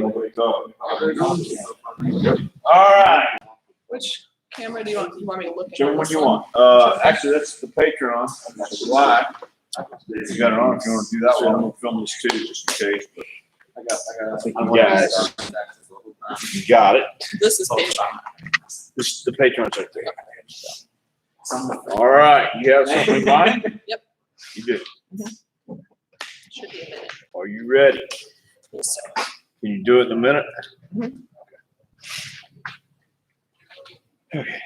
wake up. All right. Which camera do you want? You want me to look at? Whichever one you want. Actually, that's the Patreon. That's live. You got it on if you want to do that one. I'm gonna film this too, just in case. But I think you guys, you got it. This is Patreon. This the Patreon's right there. All right. You have something in mind? Yep. You do. Should be a minute. Are you ready? Yes, sir. Can you do it in a minute? Mhm. Okay.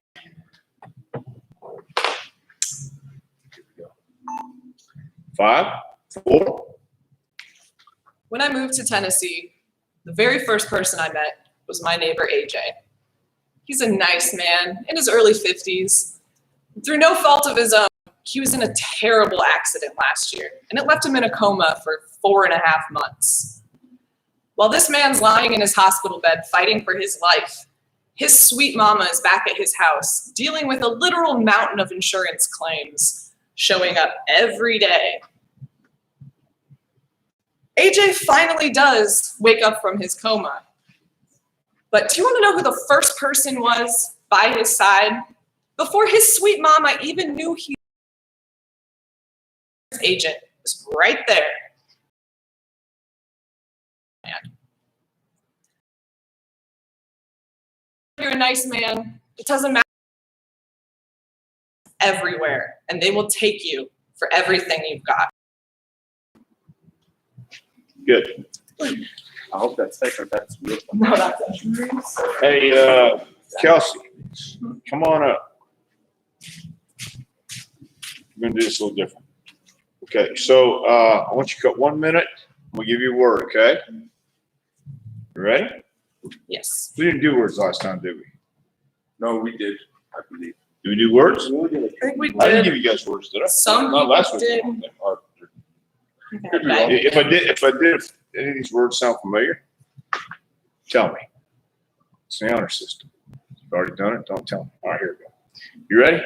5, 4. When I moved to Tennessee, the very first person I met was my neighbor, AJ. He's a nice man in his early 50s. Through no fault of his own, he was in a terrible accident last year, and it left him in a coma for 4.5 months. While this man's lying in his hospital bed fighting for his life, his sweet mama is back at his house, dealing with a literal mountain of insurance claims, showing up every day. AJ finally does wake up from his coma. But do you want to know who the first person was by his side? Before his sweet mama even knew he was agent was right there. Man. You're a nice man. It doesn't matter. Everywhere, and they will take you for everything you've got. Good. I hope that's fake or that's real. No, that's Hey, Kelsey, come on up. We're gonna do this a little different. Okay, so I want you to cut 1 minute. We'll give you a word, okay? You ready? Yes. We didn't do words last time, did we? No, we did, I believe. Did we do words? I think we I didn't did. give you guys words, did I? Some Not last people week. did. Or- Okay. If I did, if any of these words sound familiar, tell me. It's the honor system. You've already done it, don't tell me. All right, here we go. You ready?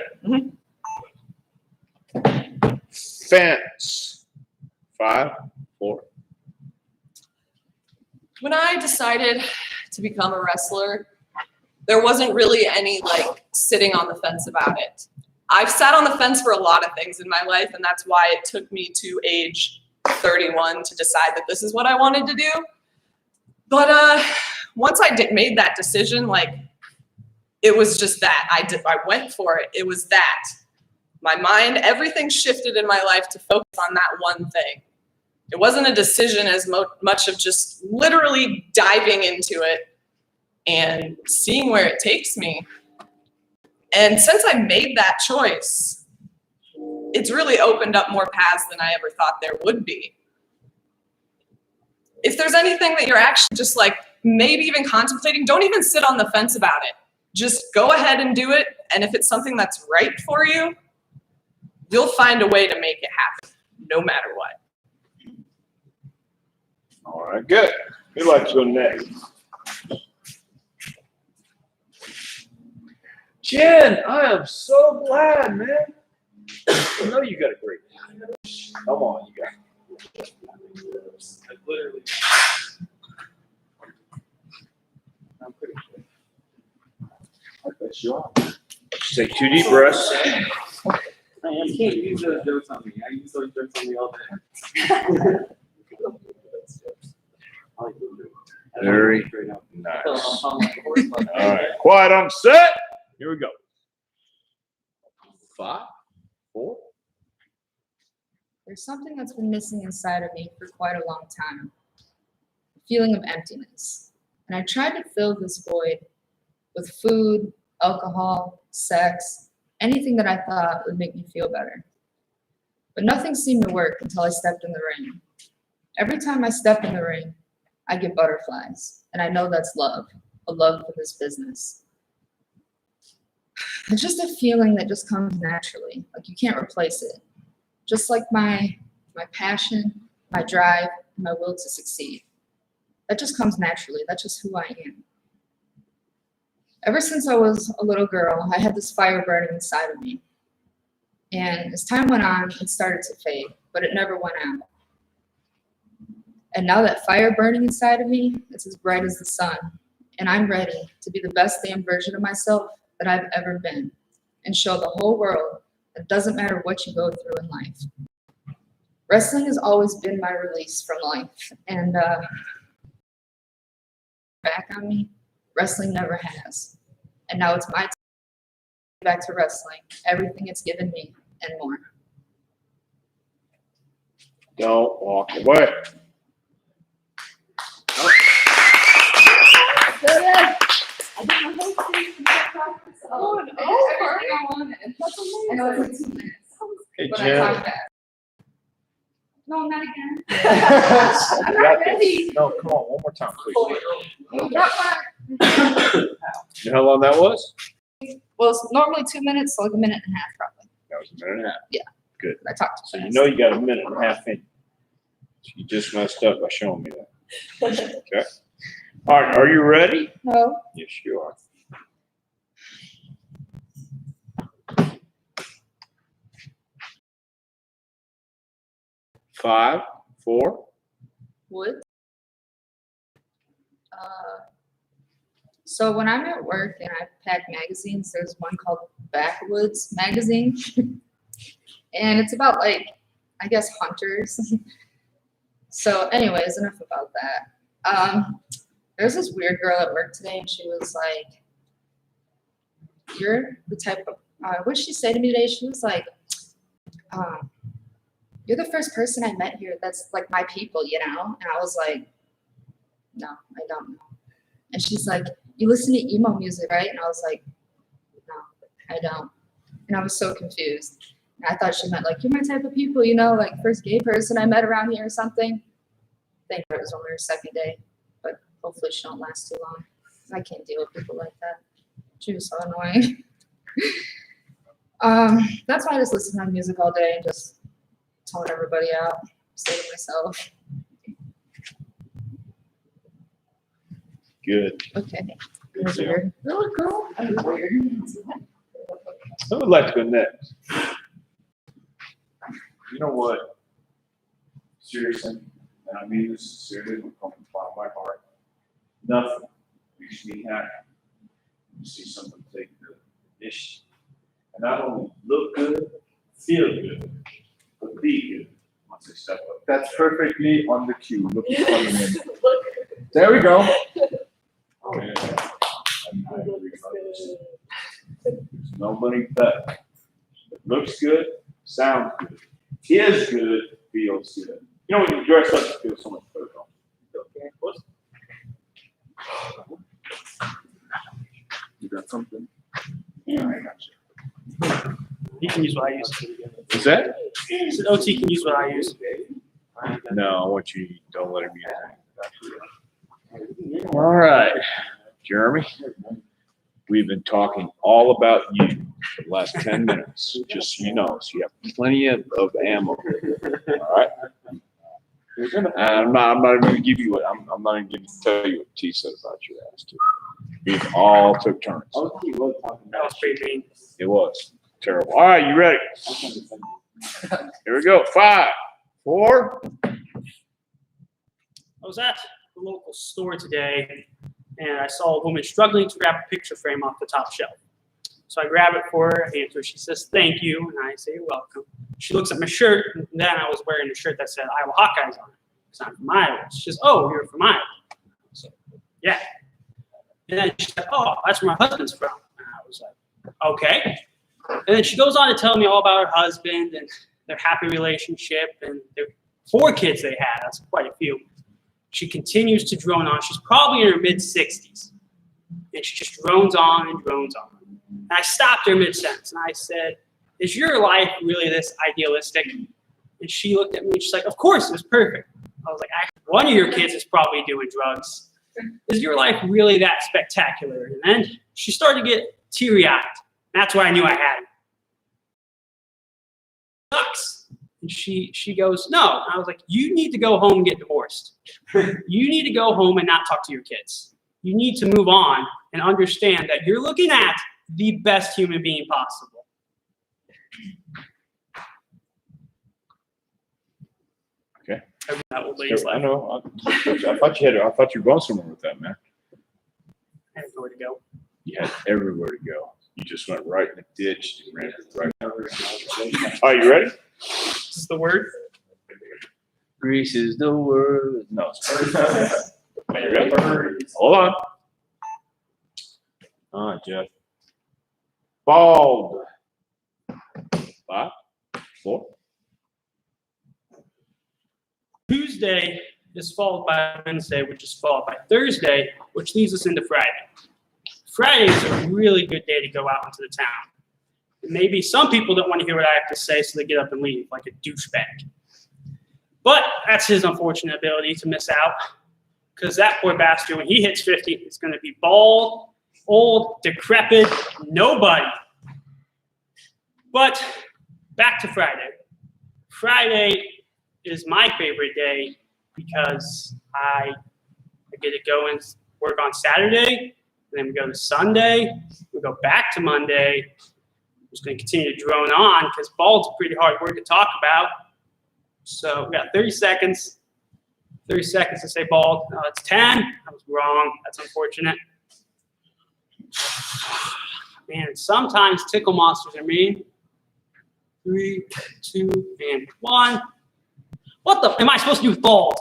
Fence. 5, 4. When I decided to become a wrestler, there wasn't really any like sitting on the fence about it. I've sat on the fence for a lot of things in my life, and that's why it took me to age 31 to decide that this is what I wanted to do. But once I made that decision, like it was just that. I went for it. It was that. My mind, everything shifted in my life to focus on that one thing. It wasn't a decision as much of just literally diving into it and seeing where it takes me. And since I made that choice, it's really opened up more paths than I ever thought there would be. If there's anything that you're actually just like maybe even contemplating, don't even sit on the fence about it. Just go ahead and do it. And if it's something that's right for you, you'll find a way to make it happen, no matter what. All right, good. Who'd like to go next? Jen, I am so glad, man. I know you got a great time. Come on, you got it. Literally. I'm pretty sure. I bet you are. Just take 2 deep breaths. Man, you can't use those jokes on me. I use those jokes on me all day. Very nice. All right, quiet on set. Here we go. 5, 4. There's something that's been missing inside of me for quite a long time. A feeling of emptiness. And I tried to fill this void with food, alcohol, sex, anything that I thought would make me feel better. But nothing seemed to work until I stepped in the ring. Every time I step in the ring, I get butterflies. And I know that's love, a love for this business. It's just a feeling that just comes naturally, like you can't replace it. Just like my passion, my drive, and my will to succeed. That just comes naturally. That's just who I am. Ever since I was a little girl, I had this fire burning inside of me. And as time went on, it started to fade, but it never went out. And now that fire burning inside of me, it's as bright as the sun. And I'm ready to be the best damn version of myself that I've ever been and show the whole world that it doesn't matter what you go through in life. Wrestling has always been my release from life. And back on me, wrestling never has. And now it's my time to get back to wrestling, everything it's given me and more. Don't walk away. Oh, and Everything I wanted. I know it's like 2 minutes, Hey, but I Jim. talk fast. No, not again. You I'm got not this. ready. No, come on, one more time, please. You got mine. You know how long that was? Well, it's normally 2 minutes, so like a minute and a half probably. That was a minute and a half. Yeah. Good. I talked So too you fast. know you got a minute and a half in. You just messed up by showing me that. Okay. All right, are you ready? No. Yes, you are. Five, four. Wood. So when I'm at work and I pack magazines, there's one called Backwoods magazine. And it's about like, I guess, hunters. So anyways, enough about that. There's this weird girl at work today and she was like, you're the type of, what did she say to me today? She was like, you're the first person I met here that's like my people, you know? And I was like, no, I don't know. And she's like, you listen to emo music, right? And I was like, no, I don't. And I was so confused. And I thought she meant like, you're my type of people, you know, like first gay person I met around here or something. Thank God it was only her second day, but hopefully she don't last too long. I can't deal with people like that. She was so annoying. That's why I just listen to music all day and just tone everybody out, stay to myself. Good. Okay. That was weird. Oh, girl. That was weird. Who would like to go next? You know what? Seriously, and I mean this sincerely, from the bottom of my heart. Nothing makes me happy. You see someone take the dish and not only look good, feel good, but be good once they step up. That's perfectly on the cue. Look at the There we go. Okay. There's nobody better. It looks good, sounds good, is good, feels good. You know, when you dress up, you feel so much better. You got something? Yeah, I got you. He can use what I use. Is that? He said OT can use what I use. No, I want you, don't let him use it. All right, Jeremy, we've been talking all about you for the last 10 minutes, just so you know, so you have plenty of ammo. All right? And I'm not even gonna give you what, I'm not even gonna tell you what T said about your ass too. We all took turns. That was pretty mean. It was terrible. All right, you ready? Here we go. 5, 4. I was at the local store today and I saw a woman struggling to grab a picture frame off the top shelf. So I grab it for her, hand to her. She says, thank you. And I say, you're welcome. She looks at my shirt, and then I was wearing a shirt that said Iowa Hawkeyes on it. It's not from Iowa. She says, oh, you're from Iowa. So, yeah. And then she said, oh, that's where my husband's from. And I was like, okay. And then she goes on to tell me all about her husband and their happy relationship and their 4 kids they had. That's quite a few. She continues to drone on. She's probably in her mid-60s. And she just drones on and drones on. And I stopped her mid-sentence and I said, is your life really this idealistic? And she looked at me and she's like, of course, it's perfect. I was like, one of your kids is probably doing drugs. Is your life really that spectacular? And then she started to get teary-eyed. That's why I knew I had it. Sucks. And she goes, no. And I was like, you need to go home and get divorced. You need to go home and not talk to your kids. You need to move on and understand that you're looking at the best human being possible. Okay. That old lady's I life. know. I thought you were going somewhere with that, man. I have nowhere to go. You had everywhere to go. You just went right in the ditch and ran right. Are you ready? This is the word. Greece is the word. No. Are you ready? Hold on. All right, Jeff. Bald. 5, 4. Tuesday is followed by Wednesday, which is followed by Thursday, which leads us into Friday. Friday is a really good day to go out into the town. Maybe some people don't want to hear what I have to say, so they get up and leave like a douchebag. But that's his unfortunate ability to miss out, because that poor bastard, when he hits 50, is going to be bald, old, decrepit, nobody. But back to Friday. Friday is my favorite day because I get to go and work on Saturday, and then we go to Sunday, we go back to Monday. I'm just going to continue to drone on because bald's pretty hard work to talk about. So we got 30 seconds. 30 seconds to say bald. No, it's 10. I was wrong. That's unfortunate. Man, sometimes tickle monsters are mean. 3, 2, and 1. What the am I supposed to do with bald?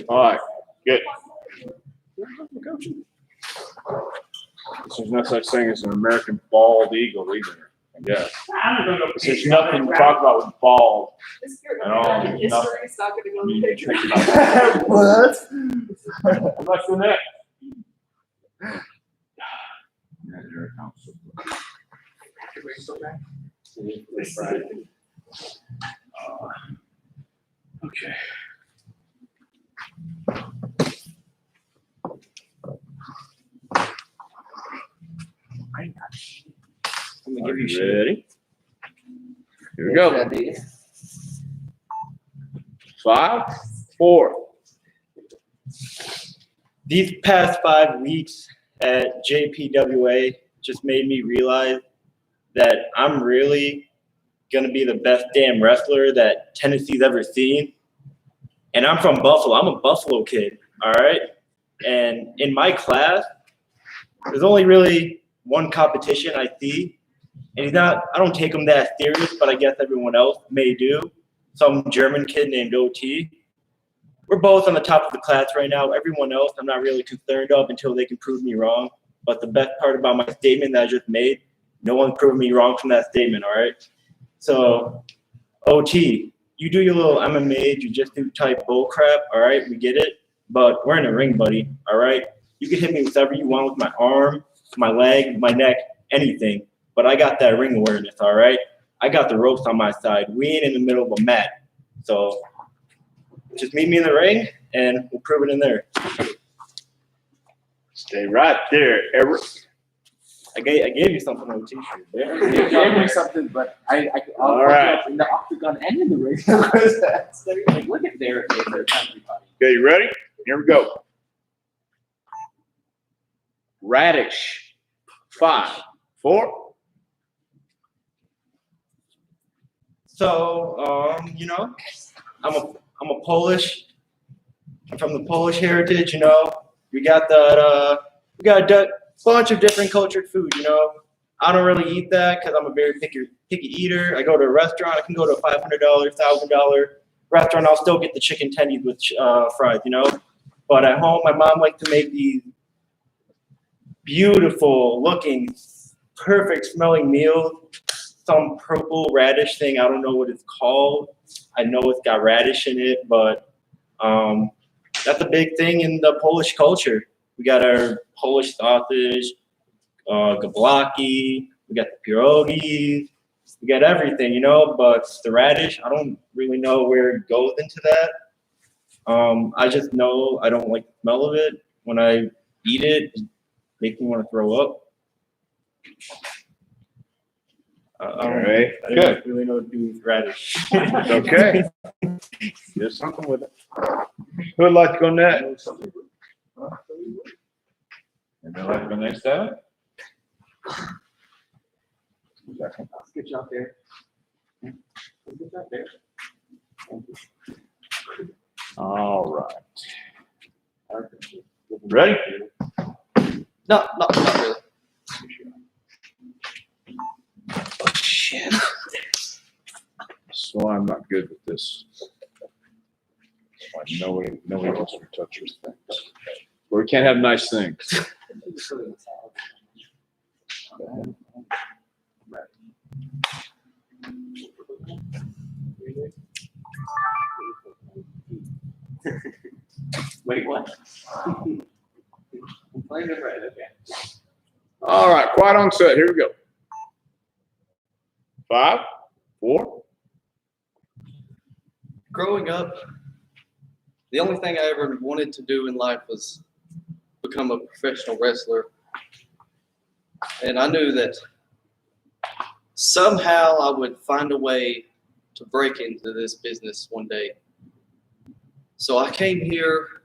All right, good. There's no such thing as an American bald eagle either, I guess. I'm gonna go. There's nothing to talk about with bald. This year, I don't know. history's not gonna go in the picture. What? What's the next? Okay. Are you ready? Here we go. 5, 4. These past 5 weeks at JPWA just made me realize that I'm really going to be the best damn wrestler that Tennessee's ever seen. And I'm from Buffalo. I'm a Buffalo kid, all right? And in my class, there's only really one competition I see. And I don't take him that serious, but I guess everyone else may do. Some German kid named OT. We're both on the top of the class right now. Everyone else I'm not really concerned of until they can prove me wrong. But the best part about my statement that I just made, no one proved me wrong from that statement, all right? So, OT, you do your little MMA jiu-jitsu type bull crap, all right? We get it. But we're in a ring, buddy, all right? You can hit me with whatever you want with my arm, my leg, my neck, anything. But I got that ring awareness, all right? I got the ropes on my side. We ain't in the middle of a mat. So just meet me in the ring, and we'll prove it in there. Stay right there, Eric. I gave you something on the t-shirt. You gave me something, but I'll All put right. you up in the octagon and in the ring. Like, look at there, everybody. Okay, you ready? Here we go. Radish. 5, 4. So, I'm a Polish. I'm from the Polish heritage, We got that. We got a bunch of different cultured food, I don't really eat that because I'm a very picky eater. I go to a restaurant. I can go to a $500, $1,000 restaurant. I'll still get the chicken tendies with fries, But at home, my mom likes to make these beautiful looking, perfect smelling meals. Some purple radish thing. I don't know what it's called. I know it's got radish in it, but that's a big thing in the Polish culture. We got our Polish sausage, gablaki, we got the pierogies, we got everything, but the radish, I don't really know where it goes into that. I just know I don't like the smell of it. When I eat it, it makes me want to throw up. I don't really know what to do with radish. Okay. There's something with it. Who would like to go next? Anybody like to go next time? Let's get you out there. All right. Ready? No, not really. Oh, shit. So I'm not good with this. Like nobody wants to touch your things. Or we can't have nice things. Wait, what? I'm playing it right, okay. All right, quiet on set. Here we go. 5, 4. Growing up, the only thing I ever wanted to do in life was become a professional wrestler. And I knew that somehow I would find a way to break into this business one day. So I came here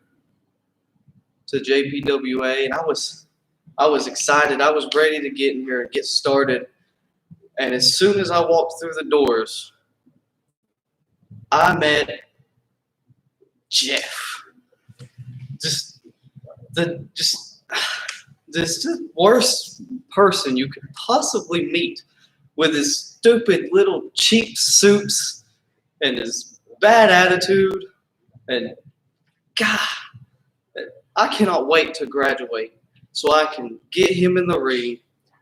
to JPWA and I was excited. I was ready to get in here and get started. And as soon as I walked through the doors, I met Jeff. Just the worst person you could possibly meet, with his stupid little cheap suits and his bad attitude. And God, I cannot wait to graduate so I can get him in the ring,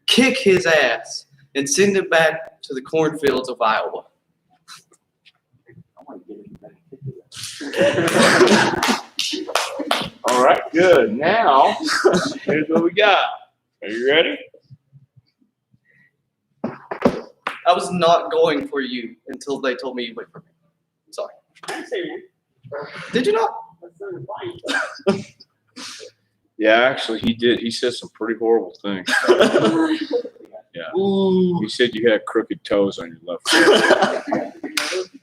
kick his ass, and send him back to the cornfields of Iowa. All right, good. Now, here's what we got. Are you ready? I was not going for you until they told me you went for me. Sorry. I didn't say you. Did you not? That's not fine. Yeah, actually, he did. He said some pretty horrible things. Yeah. Ooh. He said you had crooked toes on your left foot.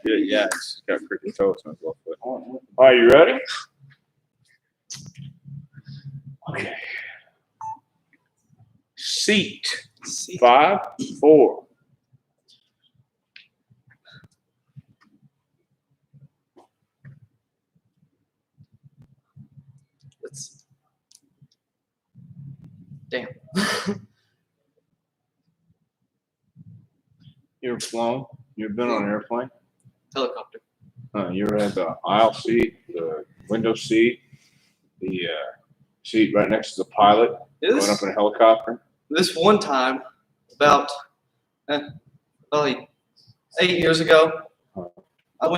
Yeah, he's got crooked toes on his left foot. All right, you ready? Okay. Seat. 5, 4. Let's. Damn. You ever flown? You ever been on an airplane? Helicopter. You ever had the aisle seat, the window seat, the seat right next to the pilot going up in a helicopter? This one time, about probably 8 years ago, I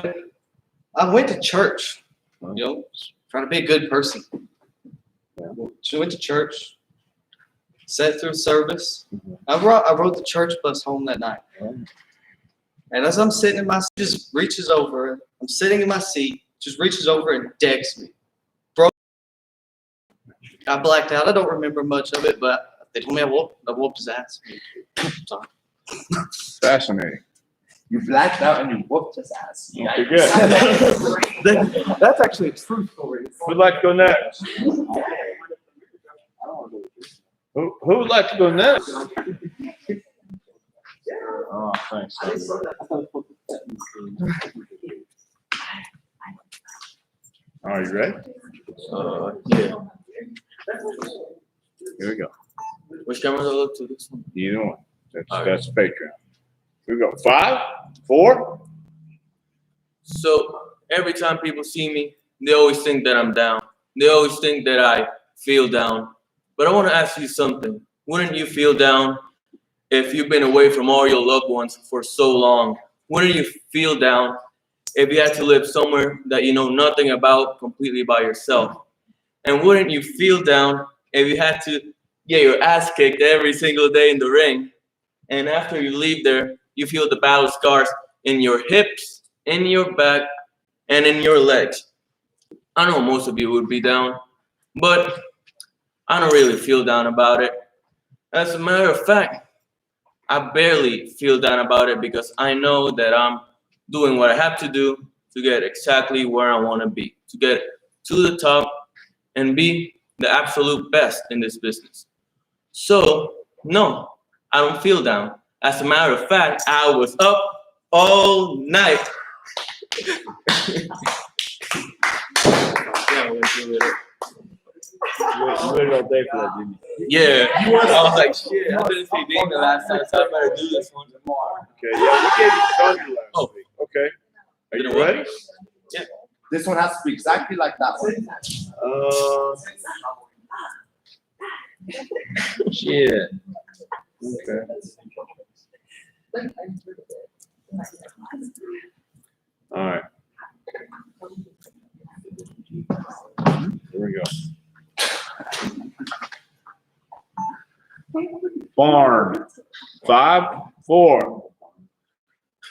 went to church. You know, trying to be a good person. She went to church, sat through service. I rode the church bus home that night. And as I'm sitting in my seat, just reaches over. I'm sitting in my seat, just reaches over and decks me. Bro, I blacked out. I don't remember much of it, but they told me I whooped his ass. Sorry. Fascinating. You blacked out and you whooped his ass. Okay, good. That's actually a true story. Who'd like to go next? Who would like to go next? Oh, thanks. Are you ready? Yeah. Here we go. Which camera do I look to? This one. Either one. All That's Patreon. Here we go. 5, 4. So every time people see me, they always think that I'm down. They always think that I feel down. But I want to ask you something. Wouldn't you feel down if you've been away from all your loved ones for so long? Wouldn't you feel down if you had to live somewhere that you know nothing about, completely by yourself? And wouldn't you feel down if you had to get your ass kicked every single day in the ring, and after you leave there, you feel the battle scars in your hips, in your back, and in your legs? I know most of you would be down, but I don't really feel down about it. As a matter of fact, I barely feel down about it because I know that I'm doing what I have to do to get exactly where I want to be, to get to the top and be the absolute best in this business. So, no, I don't feel down. As a matter of fact, I was up all night. You waited all day for that, didn't you? Yeah, I was like, shit, I didn't see Dana last time, so I better do this one. Okay, yeah, we gave you Thunder last Oh. week. Okay. Are you Did it work? ready? This one has to be exactly like that one. Shit. Okay. All right. Here we go. Barn. 5, 4.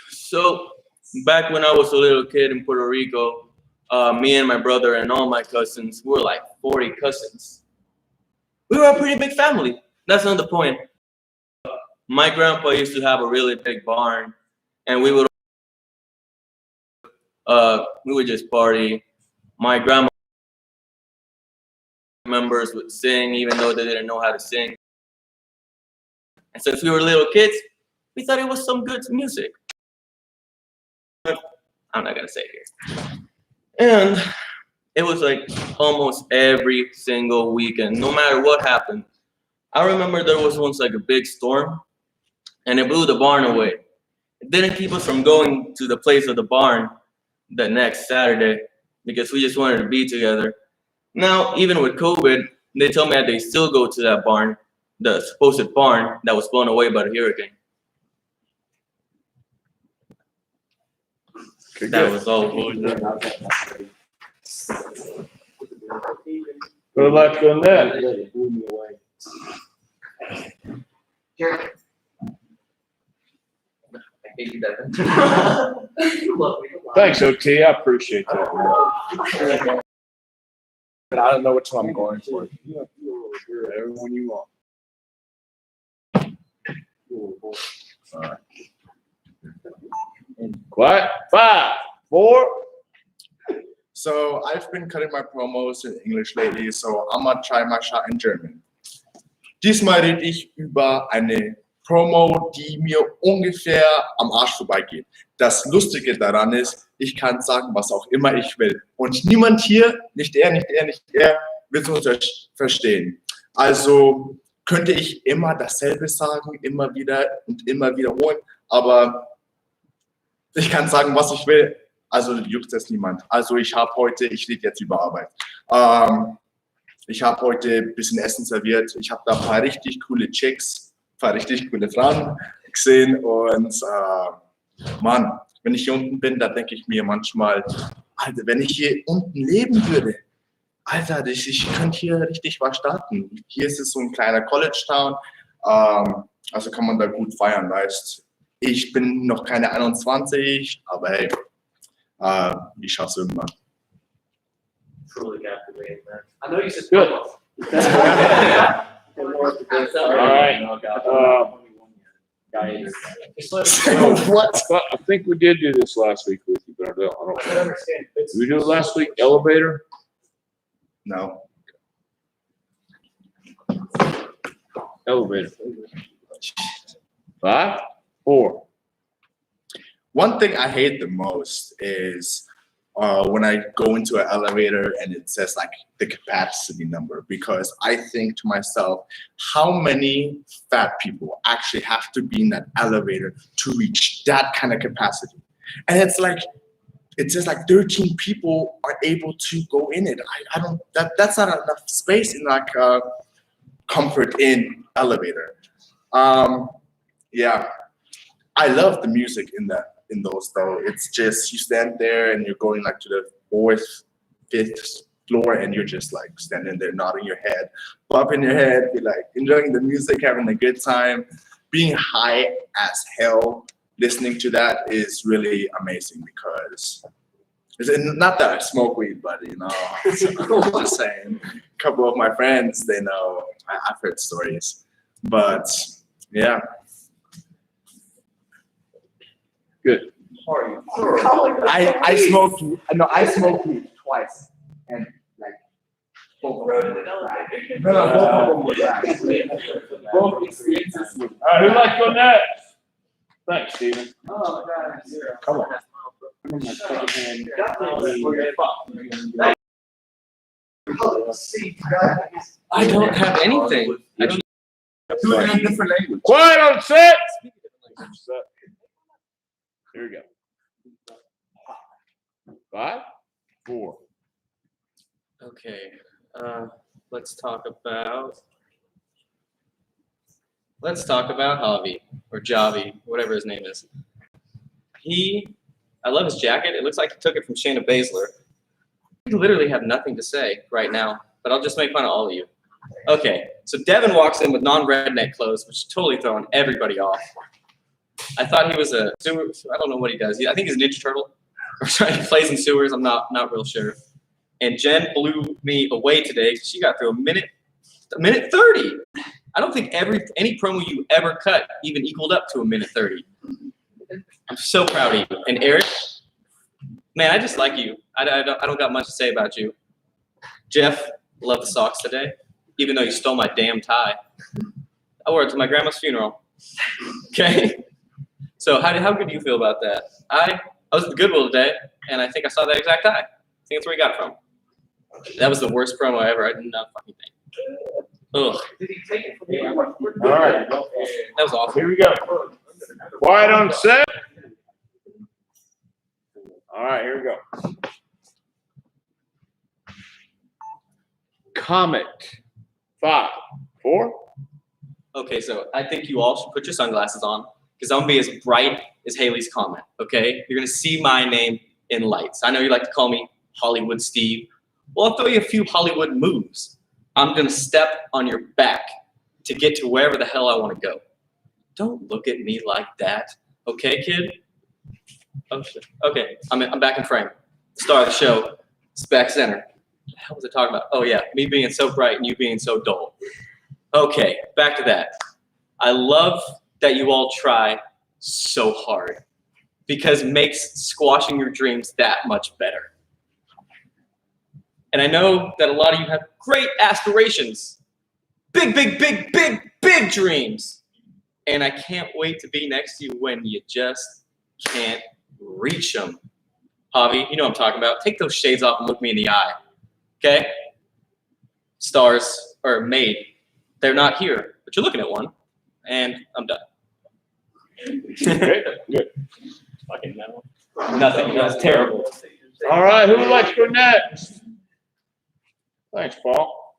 So back when I was a little kid in Puerto Rico, me and my brother and all my cousins, we were like 40 cousins. We were a pretty big family. That's not the point. My grandpa used to have a really big barn, and we would just party. My grandma members would sing even though they didn't know how to sing. And since we were little kids, we thought it was some good music. I'm not gonna say it here. And it was like almost every single weekend, no matter what happened. I remember there was once like a big storm, and it blew the barn away. It didn't keep us from going to the place of the barn the next Saturday because we just wanted to be together. Now, even with COVID, they tell me that they still go to that barn, the supposed barn that was blown away by the hurricane. Okay, That good. was all. Good luck on that. It blew me away. Thanks, OT. I appreciate that. But I don't know which one I'm going for. Everyone you want. All right. Quiet. 5, 4. So I've been cutting my promos in English lately, so I'm gonna try my shot in German. Diesmal rede ich über eine Promo, die mir ungefähr am Arsch vorbeigeht. Das Lustige daran ist, ich kann sagen, was auch immer ich will. Und niemand hier, nicht er, wird uns verstehen. Also könnte ich immer dasselbe sagen, immer wieder und immer wiederholen, aber ich kann sagen, was ich will. Also juckt es niemand. Also ich rede jetzt über Arbeit. Ich habe heute ein bisschen Essen serviert. Ich habe da ein paar richtig coole Chicks, ein paar richtig coole Frauen gesehen. Und Mann, wenn ich hier unten bin, da denke ich mir manchmal, Alter, wenn ich hier unten leben würde, Alter, ich könnte hier richtig was starten. Hier ist es so ein kleiner College-Town, also kann man da gut feiern, weißt. Ich bin noch keine 21, aber hey, ich schaff's irgendwann. Truly captivating, man. I know you said Good. promos. All right. What? I think we did do this last week with you, but I don't remember. Did we do it last week? Elevator? No. Elevator. 5, 4. One thing I hate the most is when I go into an elevator and it says like the capacity number, because I think to myself, how many fat people actually have to be in that elevator to reach that kind of capacity? And it's like, it says like 13 people are able to go in it. I don't, that's not enough space in like a comfort in elevator. Yeah, I love the music in those though. It's just, you stand there and you're going like to the 4th, 5th floor and you're just like standing there nodding your head, bopping your head, be like enjoying the music, having a good time, being high as hell. Listening to that is really amazing because it's not that I smoke weed, but you know, I'm just saying, a couple of my friends, they know, I've heard stories, but yeah. Good. I smoked weed twice, and like both of them were bad. No, both of them were bad. Both experiences were All right, who'd like to go next? Thanks, Steven. Oh, God. Come on. I don't have anything. Do it in a different language. Quiet on set. Here we go. 5, 4. Okay, let's talk about Javi or Javi, whatever his name is. I love his jacket. It looks like he took it from Shayna Baszler. I literally have nothing to say right now, but I'll just make fun of all of you. Okay, so Devin walks in with non-redneck clothes, which is totally throwing everybody off. I thought he was a sewer. I don't know what he does. I think he's a Ninja Turtle. Or sorry, he plays in sewers. I'm not real sure. And Jen blew me away today. She got through a minute 30. I don't think any promo you ever cut even equaled up to a minute 30. I'm so proud of you. And Eric, man, I just like you. I don't got much to say about you. Jeff, love the socks today, even though you stole my damn tie. I wore it to my grandma's funeral. Okay. So how good do you feel about that? I was at the Goodwill today, and I think I saw that exact tie. I think that's where you got it from. That was the worst promo ever. I did not fucking think. Ugh. Did he take it from me? All right. That was awful. Here we go. Quiet on set. All right, here we go. Comet. 5, 4. Okay, so I think you all should put your sunglasses on because I'm gonna be as bright as Haley's comment. Okay, you're gonna see my name in lights. I know you like to call me Hollywood Steve. Well, I'll throw you a few Hollywood moves. I'm gonna step on your back to get to wherever the hell I want to go. Don't look at me like that, okay, kid? Oh shit. Okay, I'm back in frame. Star of the show. It's back center. What the hell was I talking about? Oh yeah, me being so bright and you being so dull. Okay, back to that. I love that you all try so hard because it makes squashing your dreams that much better. And I know that a lot of you have great aspirations, big dreams. And I can't wait to be next to you when you just can't reach them. Javi, you know what I'm talking about. Take those shades off and look me in the eye, okay? Stars are made. They're not here, but you're looking at one, and I'm done. Okay, good. Fucking no. Nothing. That was terrible. All right, who would like to go next? Thanks, Paul.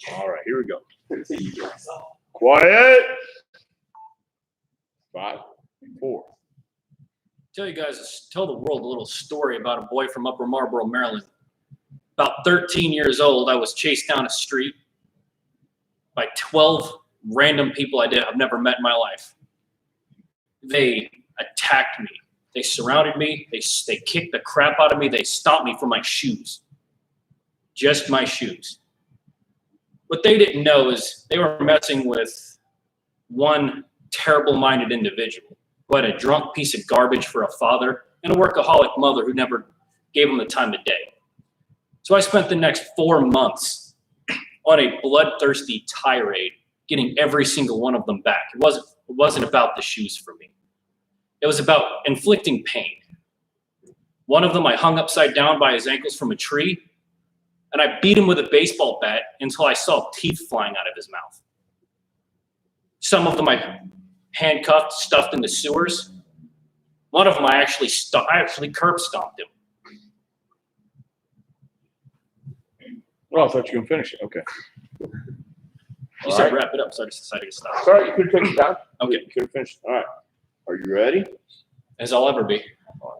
All right, here we go. Quiet. 5, 4. Tell the world a little story about a boy from Upper Marlboro, Maryland. About 13 years old, I was chased down a street by 12 random people I've never met in my life. They attacked me. They surrounded me. They kicked the crap out of me. They stopped me for my shoes. Just my shoes. What they didn't know is they were messing with one terrible-minded individual who had a drunk piece of garbage for a father and a workaholic mother who never gave him the time of day. So I spent the next 4 months on a bloodthirsty tirade, getting every single one of them back. It wasn't about the shoes for me. It was about inflicting pain. One of them I hung upside down by his ankles from a tree, and I beat him with a baseball bat until I saw teeth flying out of his mouth. Some of them I handcuffed, stuffed in the sewers. One of them I actually curb stomped him. Oh, I thought you were going to finish it. Okay. You said wrap it up, so I just decided to stop. Sorry, you could have taken it down. Okay. You could have finished. All right. Are you ready? As I'll ever be.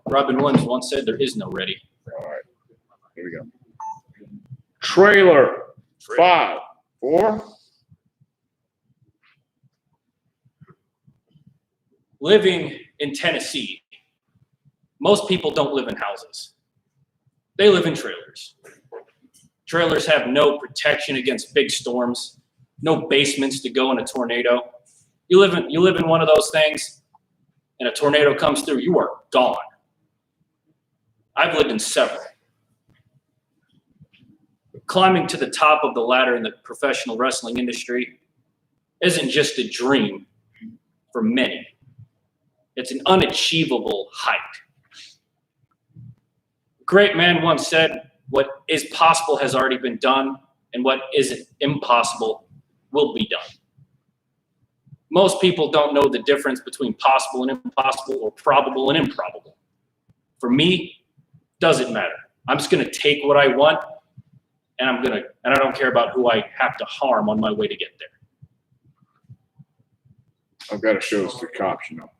Robin Williams once said, "There is no ready." All right. Here we go. Trailer. 5, 4. Living in Tennessee, most people don't live in houses. They live in trailers. Trailers have no protection against big storms, no basements to go in a tornado. You live in one of those things, and a tornado comes through, you are gone. I've lived in several. climbing to the top of the ladder in the professional wrestling industry isn't just a dream for many. It's an unachievable height. A great man once said, "What is possible has already been done, and what isn't impossible will be done." Most people don't know the difference between possible and impossible, or probable and improbable. For me, doesn't matter. I'm just gonna take what I want, and I don't care about who I have to harm on my way to get there. I've got to show this to cops, you know.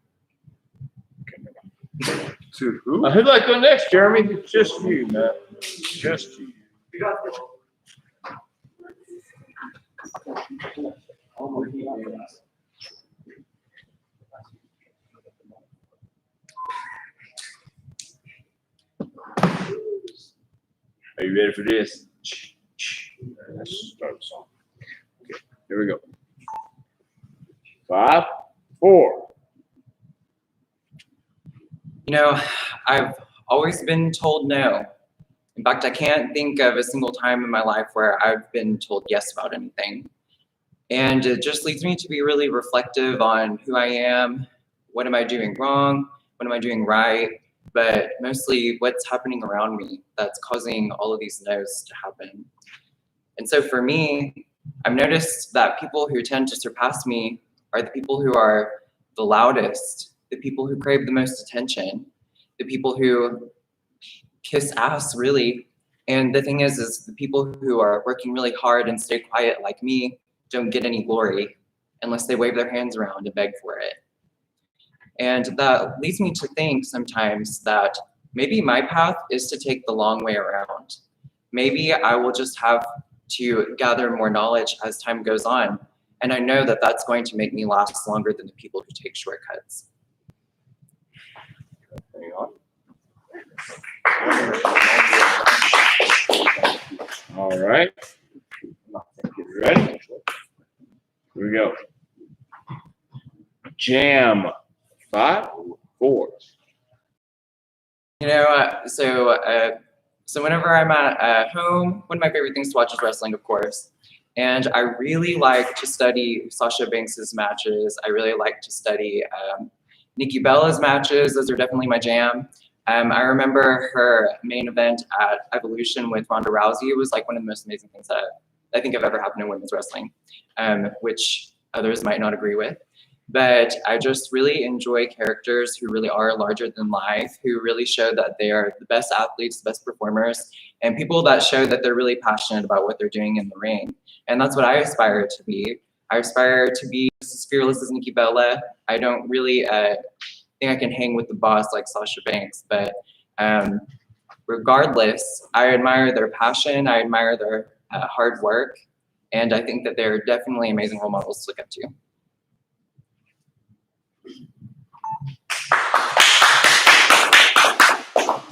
To who? Who'd like to go next, Jeremy? It's just you, man. Just you. Are you ready for this? Let's start the song. Okay, here we go. 5, 4. You know, I've always been told no. In fact, I can't think of a single time in my life where I've been told yes about anything. And it just leads me to be really reflective on who I am, what am I doing wrong, what am I doing right, but mostly what's happening around me that's causing all of these no's to happen. And so for me, I've noticed that people who tend to surpass me are the people who are the loudest, the people who crave the most attention, the people who kiss ass, really. And the thing is the people who are working really hard and stay quiet like me don't get any glory unless they wave their hands around and beg for it. And that leads me to think sometimes that maybe my path is to take the long way around. Maybe I will just have to gather more knowledge as time goes on. And I know that that's going to make me last longer than the people who take shortcuts. Hang on. All right. Get ready. Here we go. Jam. 5, 4. You know, so whenever I'm at home, one of my favorite things to watch is wrestling, of course. And I really like to study Sasha Banks's matches. I really like to study Nikki Bella's matches. Those are definitely my jam. I remember her main event at Evolution with Ronda Rousey. It was like one of the most amazing things that I think have ever happened in women's wrestling, which others might not agree with. But I just really enjoy characters who really are larger than life, who really show that they are the best athletes, the best performers, and people that show that they're really passionate about what they're doing in the ring. And that's what I aspire to be. I aspire to be just as fearless as Nikki Bella. I don't really think I can hang with the boss like Sasha Banks, but regardless, I admire their passion, I admire their hard work, and I think that they're definitely amazing role models to look up to.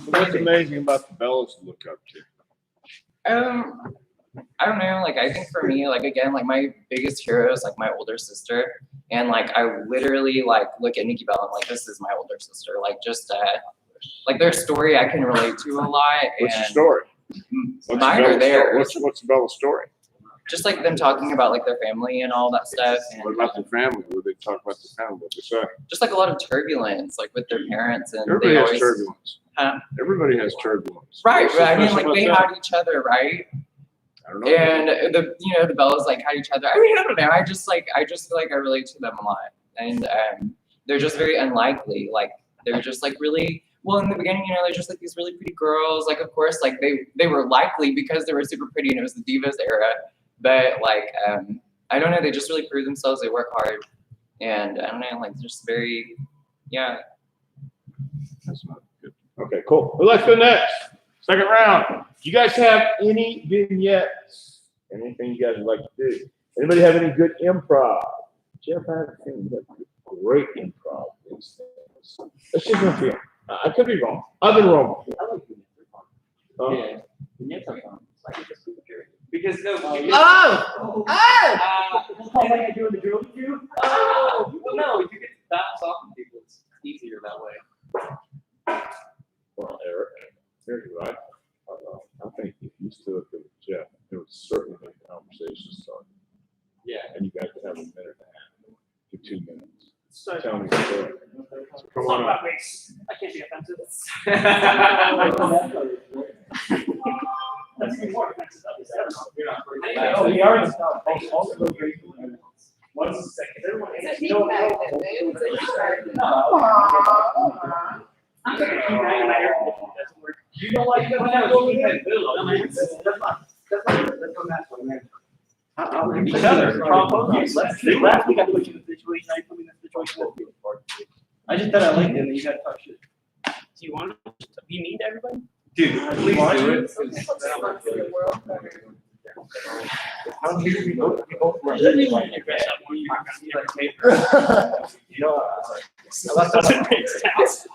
What's amazing about the Bellas to look up to? I don't know, like I think for me, like again, like my biggest hero is like my older sister. And like I literally like look at Nikki Bella, I'm like, this is my older sister. Like just like their story I can relate to a lot. What's your story? Mine are theirs. What's the Bella's story? Just like them talking about like their family and all that stuff. And, What about their family? What do they talk about their family? What they say? just like a lot of turbulence, like with their parents, and Everybody they has always, turbulence. Huh? Everybody has turbulence. Right, What's right. I mean, special like they about had each other, right? that? I don't know. And the Bellas like had each other. I mean, I don't know. I just feel like I relate to them a lot, and they're just very unlikely. Like they're just like really well in the beginning. They're just like these really pretty girls. Like of course, like they were likely because they were super pretty and it was the Divas era. But like I don't know. They just really prove themselves. They work hard, and I don't know. Like just very, yeah. That's not good. Okay, cool. Who likes to go next? Second round. Do you guys have any vignettes? Anything you guys would like to do? Anybody have any good improv? Jeff, I have a feeling you have great improv. Let's just go feel. I could be wrong. I've been wrong. Yeah. Vignettes are fun. Because no. Oh! Like I do in the girls do. Oh! No, you get to bounce off of people. It's easier that way. Well, Eric, you're right. I think you stood up with Jeff. Come Talk on up. about race. I can't be offensive. That's even more offensive. Oh, we already One second. Everyone It's a hates heat you. magnet, dude. It's a heat magnet. I'm gonna keep my air conditioning doesn't work. You know why you don't have to keep that bill on? That's not man. Each other. Last week I put you in a situation, I put me in a situation. I just thought I liked it, and you gotta talk shit. Do you want to be mean to everybody? Dude, please do it. Doesn't make sense.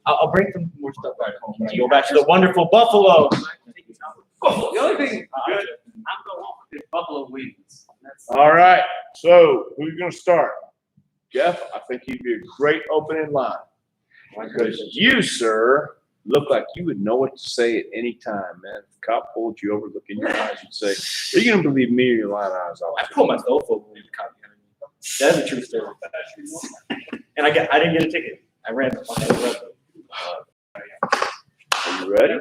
I'll bring some more stuff back home. When I go back to the wonderful Buffalo. The only thing good, I'm going home. is Buffalo wings. All right, so who's gonna start? Jeff, I think you'd be a great opening line. Because you, sir, look like you would know what to say at any time, man. If the cop pulled you over, look in your eyes, you'd say, "Are you gonna believe me or your lying eyes off?" I pulled myself over when the cop behind me. That's a true story. And I didn't get a ticket. I ran. Are you ready?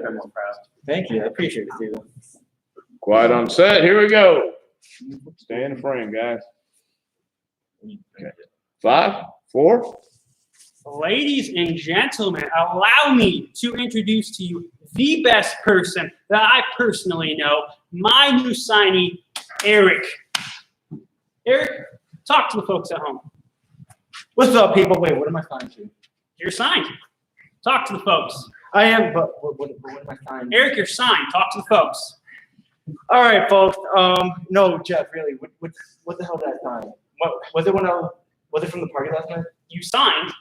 Thank you. I appreciate it, dude. Quiet on set. Here we go. Stay in the frame, guys. Okay. 5, 4. Ladies and gentlemen, allow me to introduce to you the best person that I personally know, my new signee, Eric. Eric, talk to the folks at home. What's up, people? Wait, what am I signed to? You're signed. Talk to the folks. I am, but what am I signed to? Eric, you're signed. Talk to the folks. All right, folks. No, Jeff, really. What the hell did I sign? What was it was it from the party last night? You signed.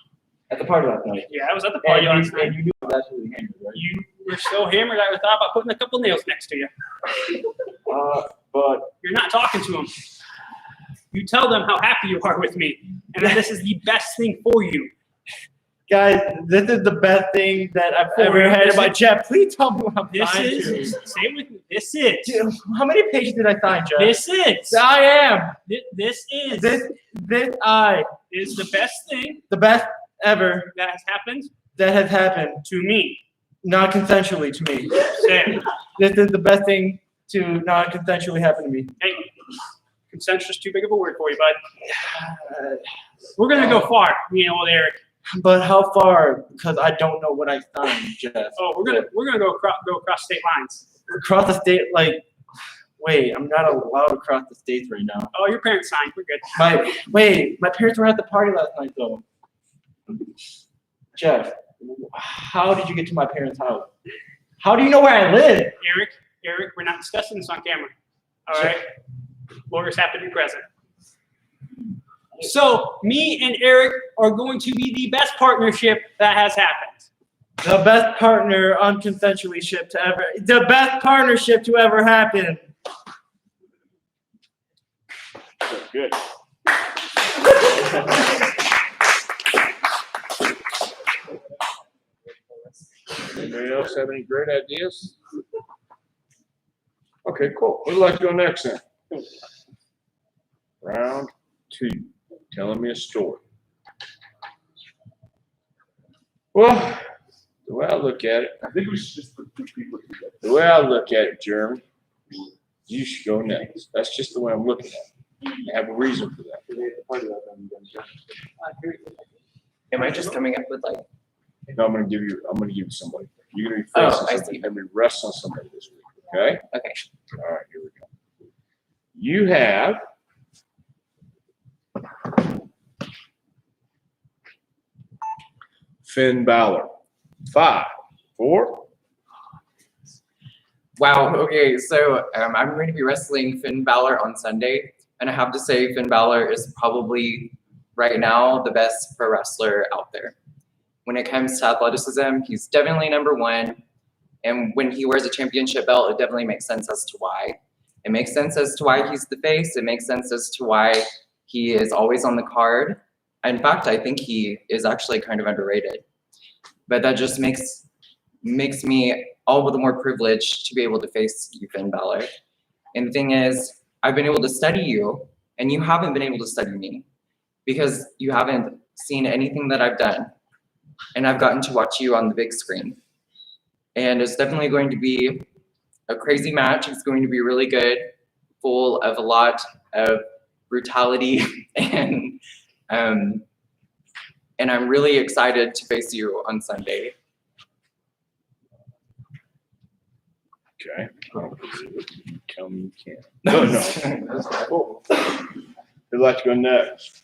At the party last night. Yeah, I was at the party last And night. you knew I was absolutely hammered, right? You were so hammered, I thought about putting a couple nails next to you. But You're not talking to them. You tell them how happy you are with me, and that this is the best thing for you. guys, this is the best thing that I've For ever you. had This about is- Jeff. Please tell me what I'm This signed is, to. say it with me, this is, Dude, how many pages did I sign, Jeff? this is, I am. this is, This I is the best thing the best ever that has happened that has happened to me. non-consensually to me. Say it. This is the best thing to non-consensually happen to me. Hey, consent's just too big of a word for you, bud. We're gonna go far, me and old Eric. But how far? Because I don't know what I signed, Jeff. Oh, we're gonna go across state lines. Across the state, like, wait, I'm not allowed to cross the states right now. Oh, your parents signed. We're good. My parents were at the party last night, though. Jeff, how did you get to my parents' house? How do you know where I live? Eric, we're not discussing this on camera. All right? Lawyers have to be present. So, me and Eric are going to be the best partnership that has happened. The best partner unconsensually ship to ever. The best partnership to ever happen. Good. Anybody else have any great ideas? Okay, cool. Who'd like to go next then? Round 2. Telling me a story. Well, the way I look at it, I think we should just put 2 people together. The way I look at it, Jeremy, you should go next. That's just the way I'm looking at it. I have a reason for that. Am I just coming up with like? No, I'm gonna give you somebody. You're gonna be Oh, facing I somebody and be wrestling somebody this week, okay? Okay. All right, here we go. You have Finn Balor. 5, 4. Wow. Okay. So I'm going to be wrestling Finn Balor on Sunday, and I have to say Finn Balor is probably right now the best pro wrestler out there. When it comes to athleticism, he's definitely number 1. And when he wears a championship belt, it definitely makes sense as to why. It makes sense as to why he's the face. It makes sense as to why he is always on the card. In fact, I think he is actually kind of underrated. But that just makes me all the more privileged to be able to face you, Finn Balor. And the thing is, I've been able to study you, and you haven't been able to study me because you haven't seen anything that I've done, and I've gotten to watch you on the big screen. And it's definitely going to be a crazy match. It's going to be really good, full of a lot of brutality, and I'm really excited to face you on Sunday. Okay. Tell me you can't. No, no. Cool. Who'd like to go next?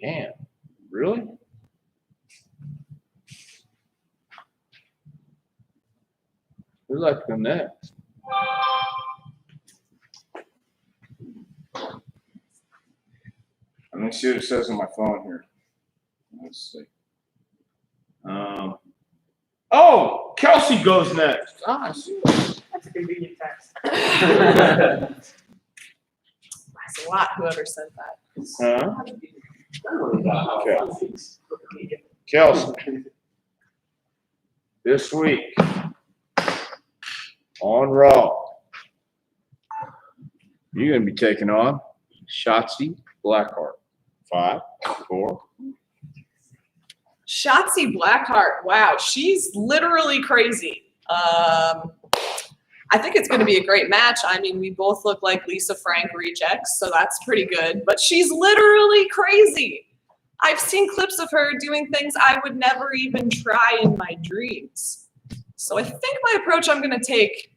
Damn, really? Who'd like to go next? Let me see what it says on my phone here. Let's see. Oh, Kelsey goes next. Ah, I see. That's a convenient text. That's a lot, whoever sent that. Huh? Kelsey. This week on Raw, you're gonna be taking on Shotzi Blackheart. 5, 4. Shotzi Blackheart, wow, she's literally crazy. I think it's going to be a great match. I mean, we both look like Lisa Frank rejects, so that's pretty good. But she's literally crazy. I've seen clips of her doing things I would never even try in my dreams. So I think my approach I'm going to take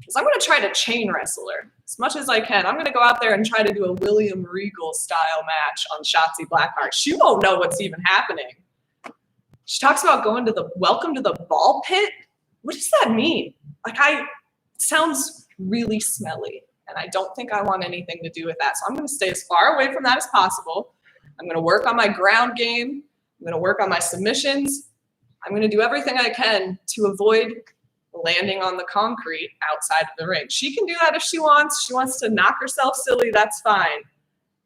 is I'm going to try to chain wrestle her as much as I can. I'm going to go out there and try to do a William Regal style match on Shotzi Blackheart. She won't know what's even happening. She talks about going to the welcome to the ball pit. What does that mean? Like, it sounds really smelly, and I don't think I want anything to do with that. So I'm going to stay as far away from that as possible. I'm going to work on my ground game. I'm going to work on my submissions. I'm going to do everything I can to avoid landing on the concrete outside of the ring. She can do that if she wants. She wants to knock herself silly, that's fine.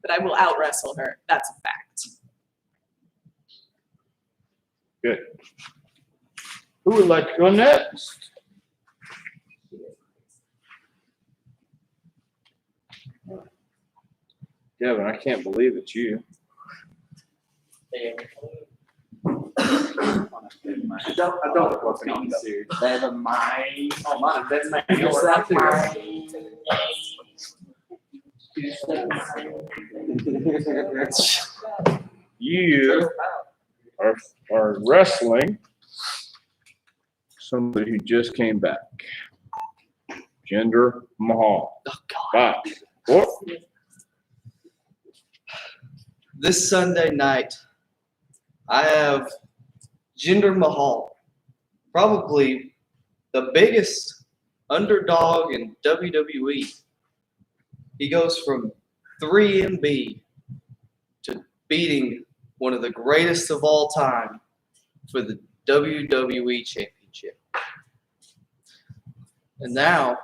But I will out wrestle her. That's a fact. Good. Who would like to go next? Devin, I can't believe it's you. I don't look what's going on. Never mind. Oh, man, that's my You are wrestling somebody who just came back. Jinder Mahal. Oh, God. 5, 4. This Sunday night, I have Jinder Mahal, probably the biggest underdog in WWE. He goes from 3MB to beating one of the greatest of all time for the WWE Championship. And now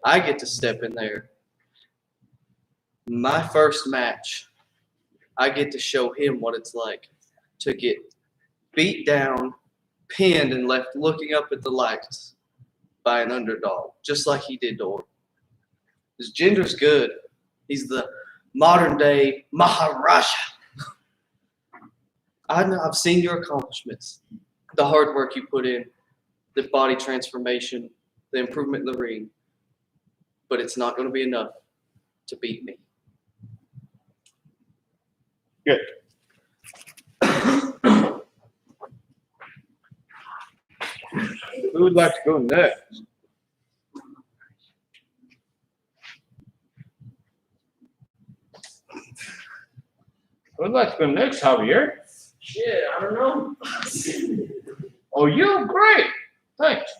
I get to step in there. My first match, I get to show him what it's like to get beat down, pinned, and left looking up at the lights by an underdog, just like he did to Orton. His Jinder's good. He's the modern day Maharaja. I've seen your accomplishments, the hard work you put in, the body transformation, the improvement in the ring, but it's not going to be enough to beat me. Good. Who would like to go next? Who would like to go next, Javier? Shit, I don't know. Oh, you're great. Thanks.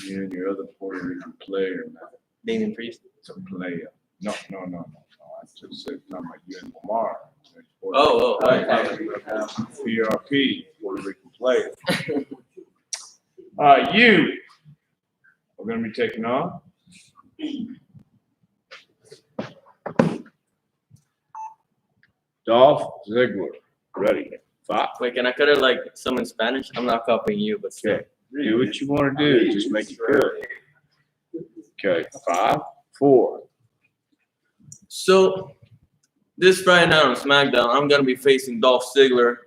You and your other Puerto Rican player, man. Damon Priest. It's a player. No. I just said talking about you and Lamar. Oh, PRP, Puerto Rican player. You are going to be taking on Dolph Ziggler. Ready. 5. Wait, can I cut it like some in Spanish? I'm not copying you, but still. Okay. Do what you want to do. Just make it good. Okay. 5, 4. So, this Friday night on SmackDown, I'm gonna be facing Dolph Ziggler.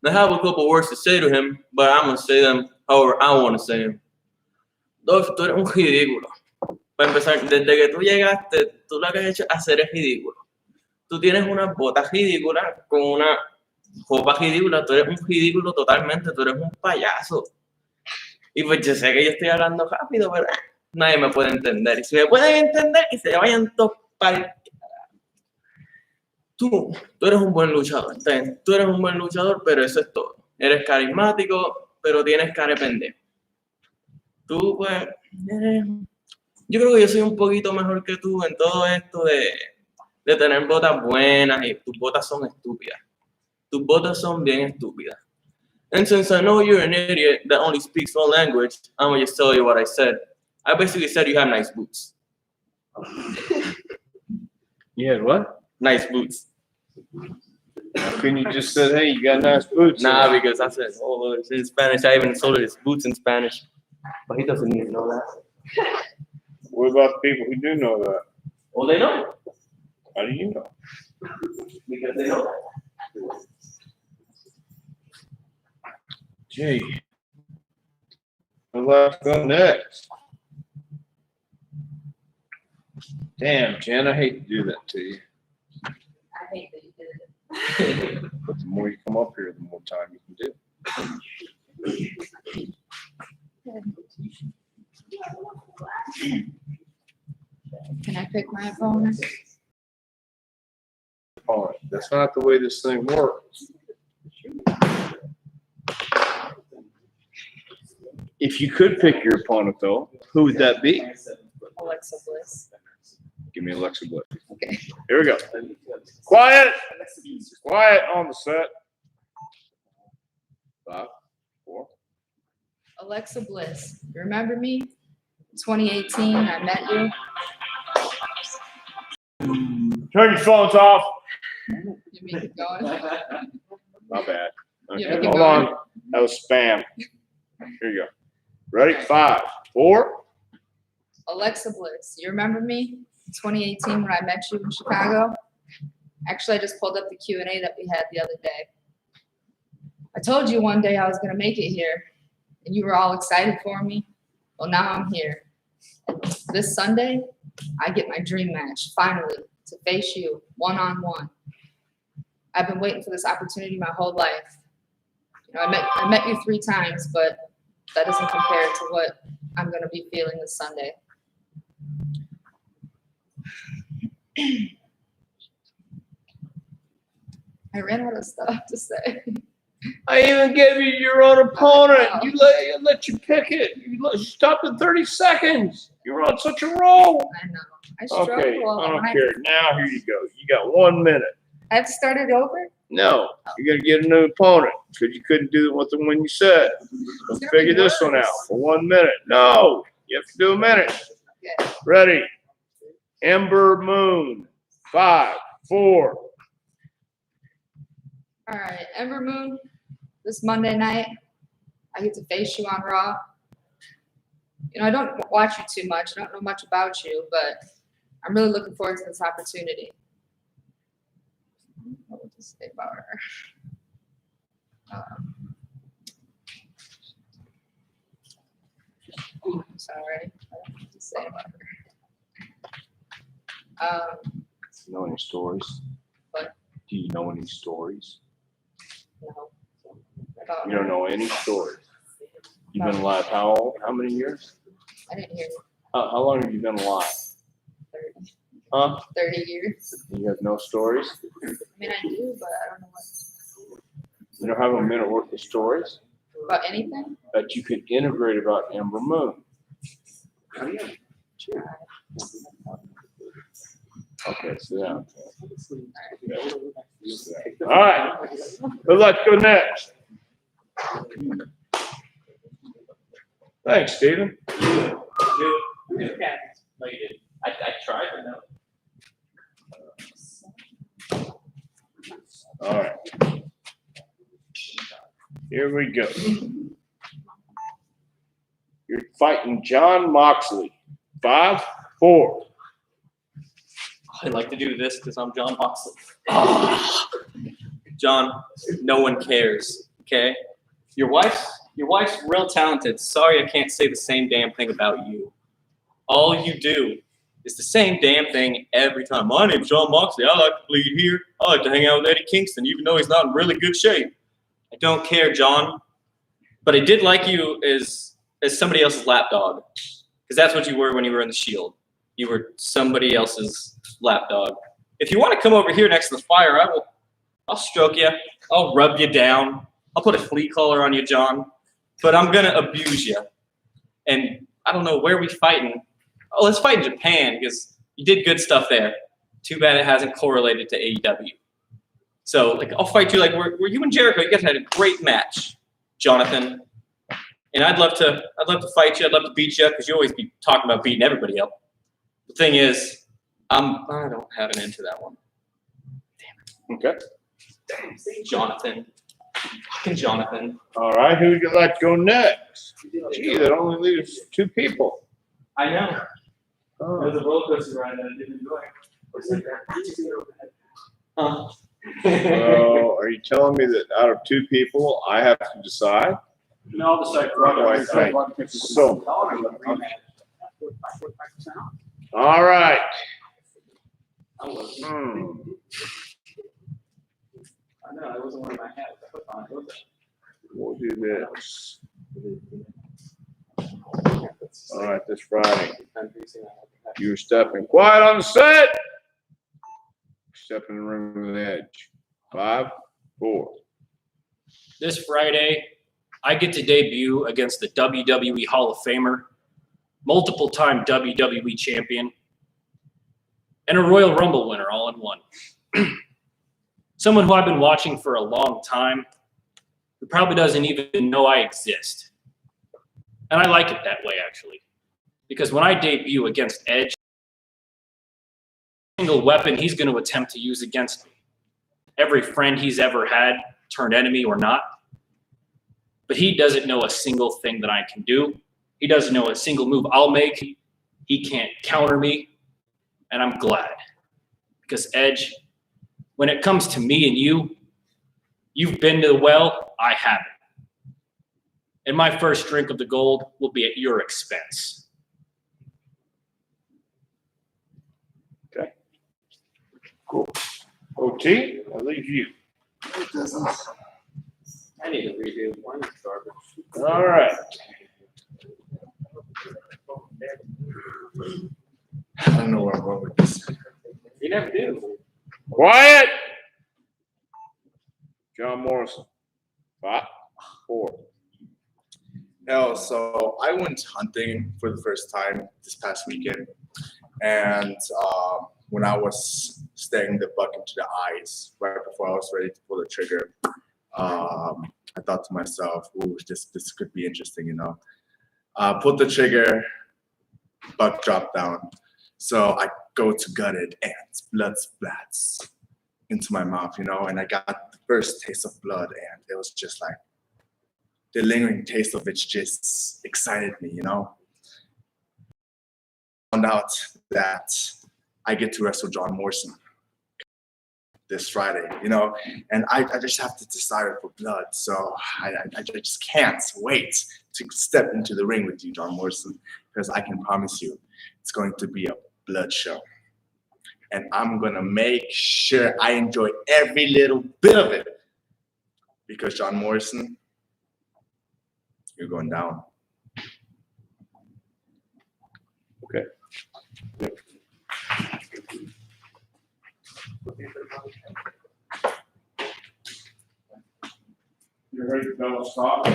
I have a couple words to say to him, but I'm gonna say them however I want to say them. Dolph, tú eres un ridículo. Para empezar, desde que tú llegaste, tú lo que has hecho es hacer es ridículo. Tú tienes unas botas ridículas con una ropa ridícula. Tú eres un ridículo totalmente. Tú eres un payaso. Y pues yo sé que yo estoy hablando rápido, pero nadie me puede entender. Y si me pueden entender, que se vayan todos para el... Tú eres un buen luchador. Tú eres un buen luchador, pero eso es todo. Eres carismático, pero tienes cara de pendejo. Tú, pues, eres... Yo creo que yo soy un poquito mejor que tú en todo esto de tener botas buenas y tus botas son estúpidas. Tus botas son bien estúpidas. And since I know you're an idiot that only speaks one language, I'm gonna just tell you what I said. I basically said you have nice boots. You had what? Nice boots. How can you just said, hey, you got nice boots? Nah, because I said, oh, it's in Spanish. I even told his boots in Spanish. But he doesn't need to know that. What about the people who do know that? Well, they know. How do you know? Because they know. Gee. Let's go next. Damn, Jen, I hate to do that to you. I hate that you did it. But the more you come up here, the more time you can do. Can I pick my opponent? All right, that's not the way this thing works. If you could pick your opponent, though, who would that be? Alexa Bliss. Give me Alexa Bliss. Okay. Here we go. Quiet. Quiet on the set. 5, 4. Alexa Bliss. You remember me? 2018, I met you. Turn your phones off. You mean keep going? My bad. Okay, Yeah, keep hold going. on. That was spam. Here you go. Ready? 5, 4. Alexa Bliss. You remember me? 2018 when I met you in Chicago. Actually, I just pulled up the Q&A that we had the other day. I told you one day I was going to make it here, and you were all excited for me. Well, now I'm here. And this Sunday, I get my dream match, finally, to face you one-on-one. I've been waiting for this opportunity my whole life. You know, I met you 3 times, but that doesn't compare to what I'm going to be feeling this Sunday. I ran out of stuff to say. I even gave you your own opponent. You let you pick it. You stopped at 30 seconds. You're on such a roll. I know. I struggle. Okay, I don't when care. Now here you go. You got 1 minute. I have to start it over? No, you got to get a new opponent because you couldn't do it with the one you said. Let's figure this one out for 1 minute. No, you have to do a minute. Okay. Ready? Ember Moon. 5, 4. All right, Ember Moon, this Monday night, I get to face you on Raw. You know, I don't watch you too much. I don't know much about you, but I'm really looking forward to this opportunity. I don't know what to say about her. I'm sorry. I don't know what to say about her. Know any stories? What? Do you know any stories? No. About You don't know any stories. You've been alive how old? How many years? I didn't hear you. How long have you been alive? 30. Huh? 30 years. You have no stories? I mean, I do, but I don't know what. You don't have a minute worth of stories About anything? that you could integrate about Ember Moon? Okay, sit down. All right. Well, let's go next. Thanks, Stephen. I tried to know. All right. Here we go. You're fighting John Moxley. 5-4. I'd like to do this because I'm John Moxley. John, no one cares. Okay, your wife's real talented. Sorry, I can't say the same damn thing about you. All you do is the same damn thing every time. My name's John Moxley. I like to bleed here. I like to hang out with Eddie Kingston, even though he's not in really good shape. I don't care, John. But I did like you as somebody else's lapdog, because that's what you were when you were in the Shield. You were somebody else's lapdog. If you want to come over here next to the fire, I'll stroke you. I'll rub you down. I'll put a flea collar on you, John. But I'm gonna abuse you. And I don't know where we fighting. Oh, let's fight in Japan because you did good stuff there. Too bad it hasn't correlated to AEW. So like I'll fight you like we're you and Jericho. You guys had a great match, Jonathan. And I'd love to fight you. I'd love to beat you because you always be talking about beating everybody up. The thing is, I don't have an end to that one. Okay. Damn it. Jonathan. Fucking Jonathan. All right, who would you like to go next? Gee, that only leaves 2 people. I know. It Oh. was a roller coaster ride that I didn't enjoy. Huh. So, are you telling me that out of 2 people, I have to decide? No, I'll decide. So, all right. Hmm. I know, it wasn't one of my hats. I put on it, was it? We'll do this. All right, this Friday. You're stepping quiet on the set. Step in the ring with an edge. 5-4. This Friday, I get to debut against the WWE Hall of Famer, multiple-time WWE champion, and a Royal Rumble winner all in one. Someone who I've been watching for a long time, who probably doesn't even know I exist. And I like it that way, actually. Because when I debut against Edge, every single weapon he's going to attempt to use against me, every friend he's ever had, turned enemy or not, but he doesn't know a single thing that I can do. He doesn't know a single move I'll make. He can't counter me, and I'm glad. Because Edge, when it comes to me and you've been to the well, I haven't. And my first drink of the gold will be at your expense. Okay. Cool. OT, I'll leave you. I need to redo one garbage. All right. I don't know where I'm going with this. You never do. Quiet. John Morrison. 5-4. No, so I went hunting for the first time this past weekend, and when I was staring the buck into the eyes right before I was ready to pull the trigger, I thought to myself, "Ooh, this could be interesting," you know. Pulled the trigger, buck dropped down, so I go to gut it, and blood splats into my mouth, you know, and I got the first taste of blood, and it was just like. The lingering taste of it just excited me, you know. Found out that I get to wrestle John Morrison this Friday, you know, and I just have to desire for blood. So I just can't wait to step into the ring with you, John Morrison, because I can promise you it's going to be a blood show. And I'm going to make sure I enjoy every little bit of it because John Morrison, you're going down. Okay. You ready to go? Stop.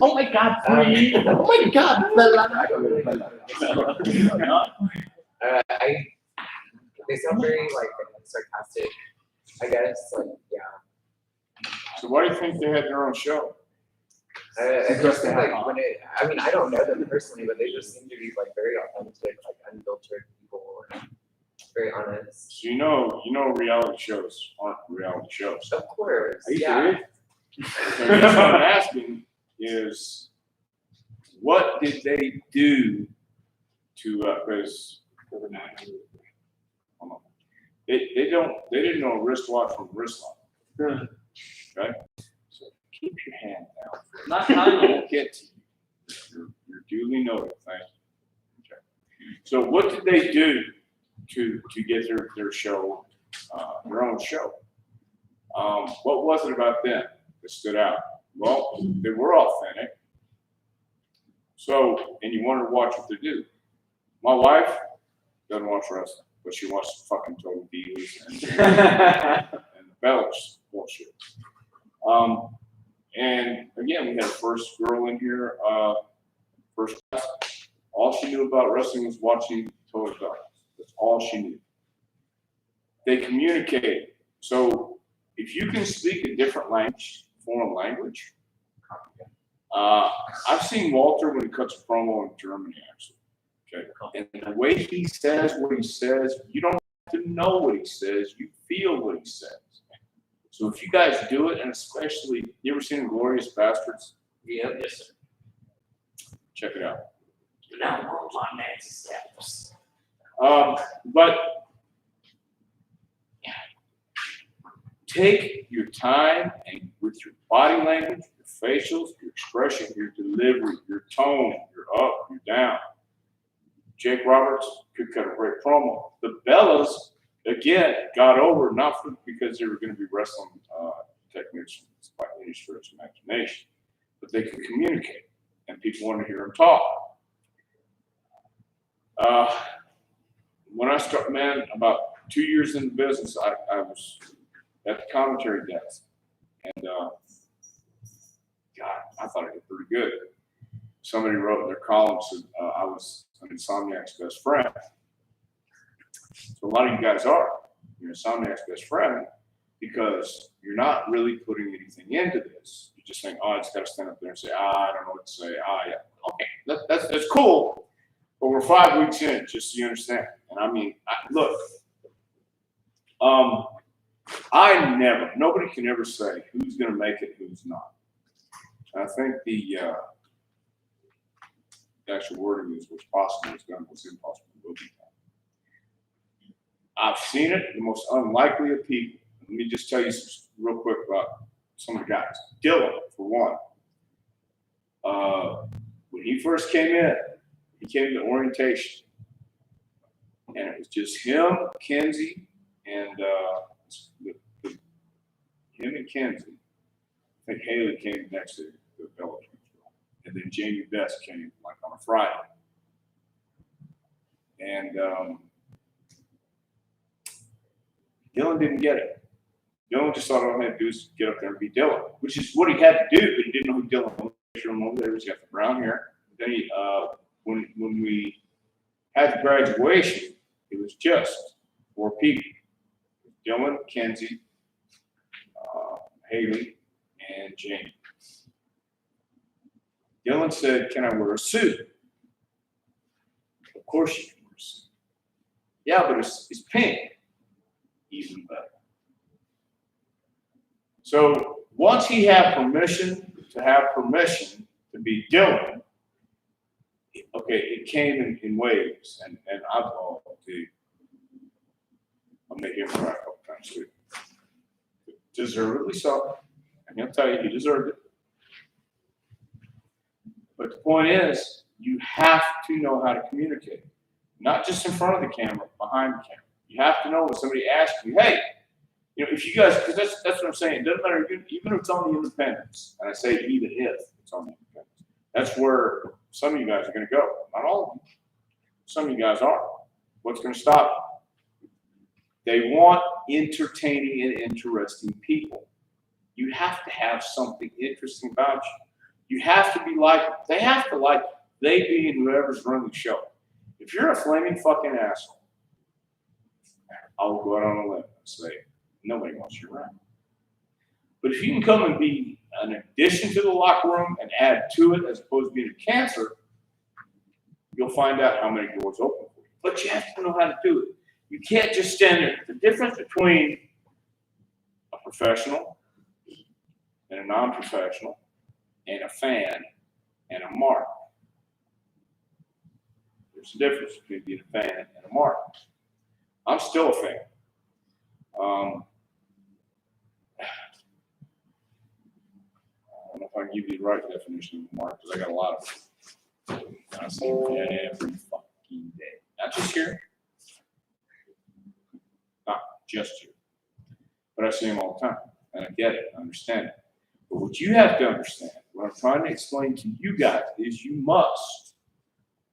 Oh my God, Bree. Oh my God, Bella. They sound very like sarcastic, I guess. Like, yeah. So why do you think they had their own show? I just think like when it, I mean, I don't know them personally, but they just seem to be like very authentic, like unfiltered people, and very honest. So you know reality shows aren't reality shows. Of course, Are you yeah. serious? So that's what I'm asking is, what did they do to, because they didn't know a wristwatch from a wristlock. Okay? So keep your hand down. Not timely. I'll get to you. You're duly noted. Thank you. Okay. So what did they do to get their show, their own show? What was it about them that stood out? Well, they were authentic. So, and you wanted to watch what they do. My wife doesn't watch wrestling, but she watches fucking Total Divas and the Bellish bullshit. And again, we had a first girl in here, first class. All she knew about wrestling was watching Total Divas. That's all she knew. They communicated. So if you can speak a different language, foreign language, I've seen Walter when he cuts a promo in Germany, actually. Okay. And the way he says what he says, you don't have to know what he says, you feel what he says. So if you guys do it, and especially, you ever seen Inglorious Bastards? Yeah, yes, sir. Check it out. Now, my man's steps. But take your time and with your body language, your facials, your expression, your delivery, your tone, you're up, you're down. Jake Roberts could cut a great promo. The Bellas, again, got over not because they were going to be wrestling technicians by any stretch of imagination, but they could communicate, and people wanted to hear them talk. When I started, man, about 2 years in the business, I was at the commentary desk, and God, I thought I did pretty good. Somebody wrote in their column, said I was an Insomniac's best friend. So a lot of you guys are. You're Insomniac's best friend because you're not really putting anything into this. You just think, oh, I just got to stand up there and say, I don't know what to say. Yeah. Okay, that's cool. But we're 5 weeks in, just so you understand. And I mean, look, nobody can ever say who's going to make it, who's not. And I think the actual wording is what's possible is done, what's impossible will be done. I've seen it, the most unlikely of people. Let me just tell you real quick about some of the guys. Dylan, for one. When he first came in, he came to orientation. And it was just him, Kenzie, and him and Kenzie. I think Haley came next to the Belgians. And then Jamie Best came like on a Friday. And Dylan didn't get it. Dylan just thought all he had to do is get up there and be Dylan, which is what he had to do, but he didn't know who Dylan was. Over there, he's got the brown hair. Then he, when we had the graduation, it was just 4 people. Dylan, Kenzie, Haley, and Jamie. Dylan said, can I wear a suit? Of course you can wear a suit. Yeah, but it's pink. Even better. So once he had permission to be Dylan, okay, it came in waves. And I've made him cry a couple times too. Deservedly so. I'm going to tell you, he deserved it. But the point is, you have to know how to communicate. Not just in front of the camera, behind the camera. You have to know when somebody asks you, hey, if you guys, because that's what I'm saying. It doesn't matter, even if it's on the independents, and I say even if it's on the independents, that's where some of you guys are going to go. Not all of them. Some of you guys are. What's going to stop you? They want entertaining and interesting people. You have to have something interesting about you. You have to be like, they have to like, they being whoever's running the show. If you're a flaming fucking asshole, I'll go out on a limb and say, nobody wants you around. But if you can come and be an addition to the locker room and add to it as opposed to being a cancer, you'll find out how many doors open for you. But you have to know how to do it. You can't just stand there. The difference between a professional and a non-professional and a fan and a mark. There's a difference between being a fan and a mark. I'm still a fan. I don't know if I can give you the right definition of a mark because I got a lot of them. I see them every fucking day. Not just here. Not just here. But I see them all the time. And I get it. I understand it. But what you have to understand, what I'm trying to explain to you guys is you must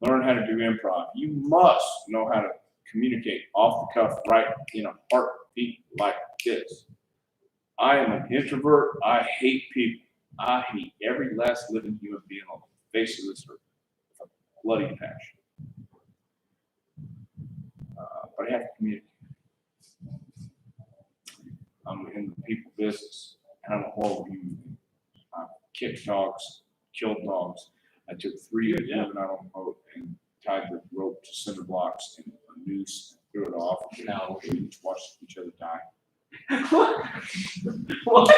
learn how to do improv. You must know how to communicate off the cuff, right in a heartbeat like this. I am an introvert. I hate people. I hate every last living human being on the face of this earth with a bloody passion. But I have to communicate. I'm in the people business, and I'm a horrible human being. I kicked dogs, killed dogs. I took 3 of them out on a boat and tied the rope to cinder blocks and a noose and threw it off. And now we each watched each other die. What?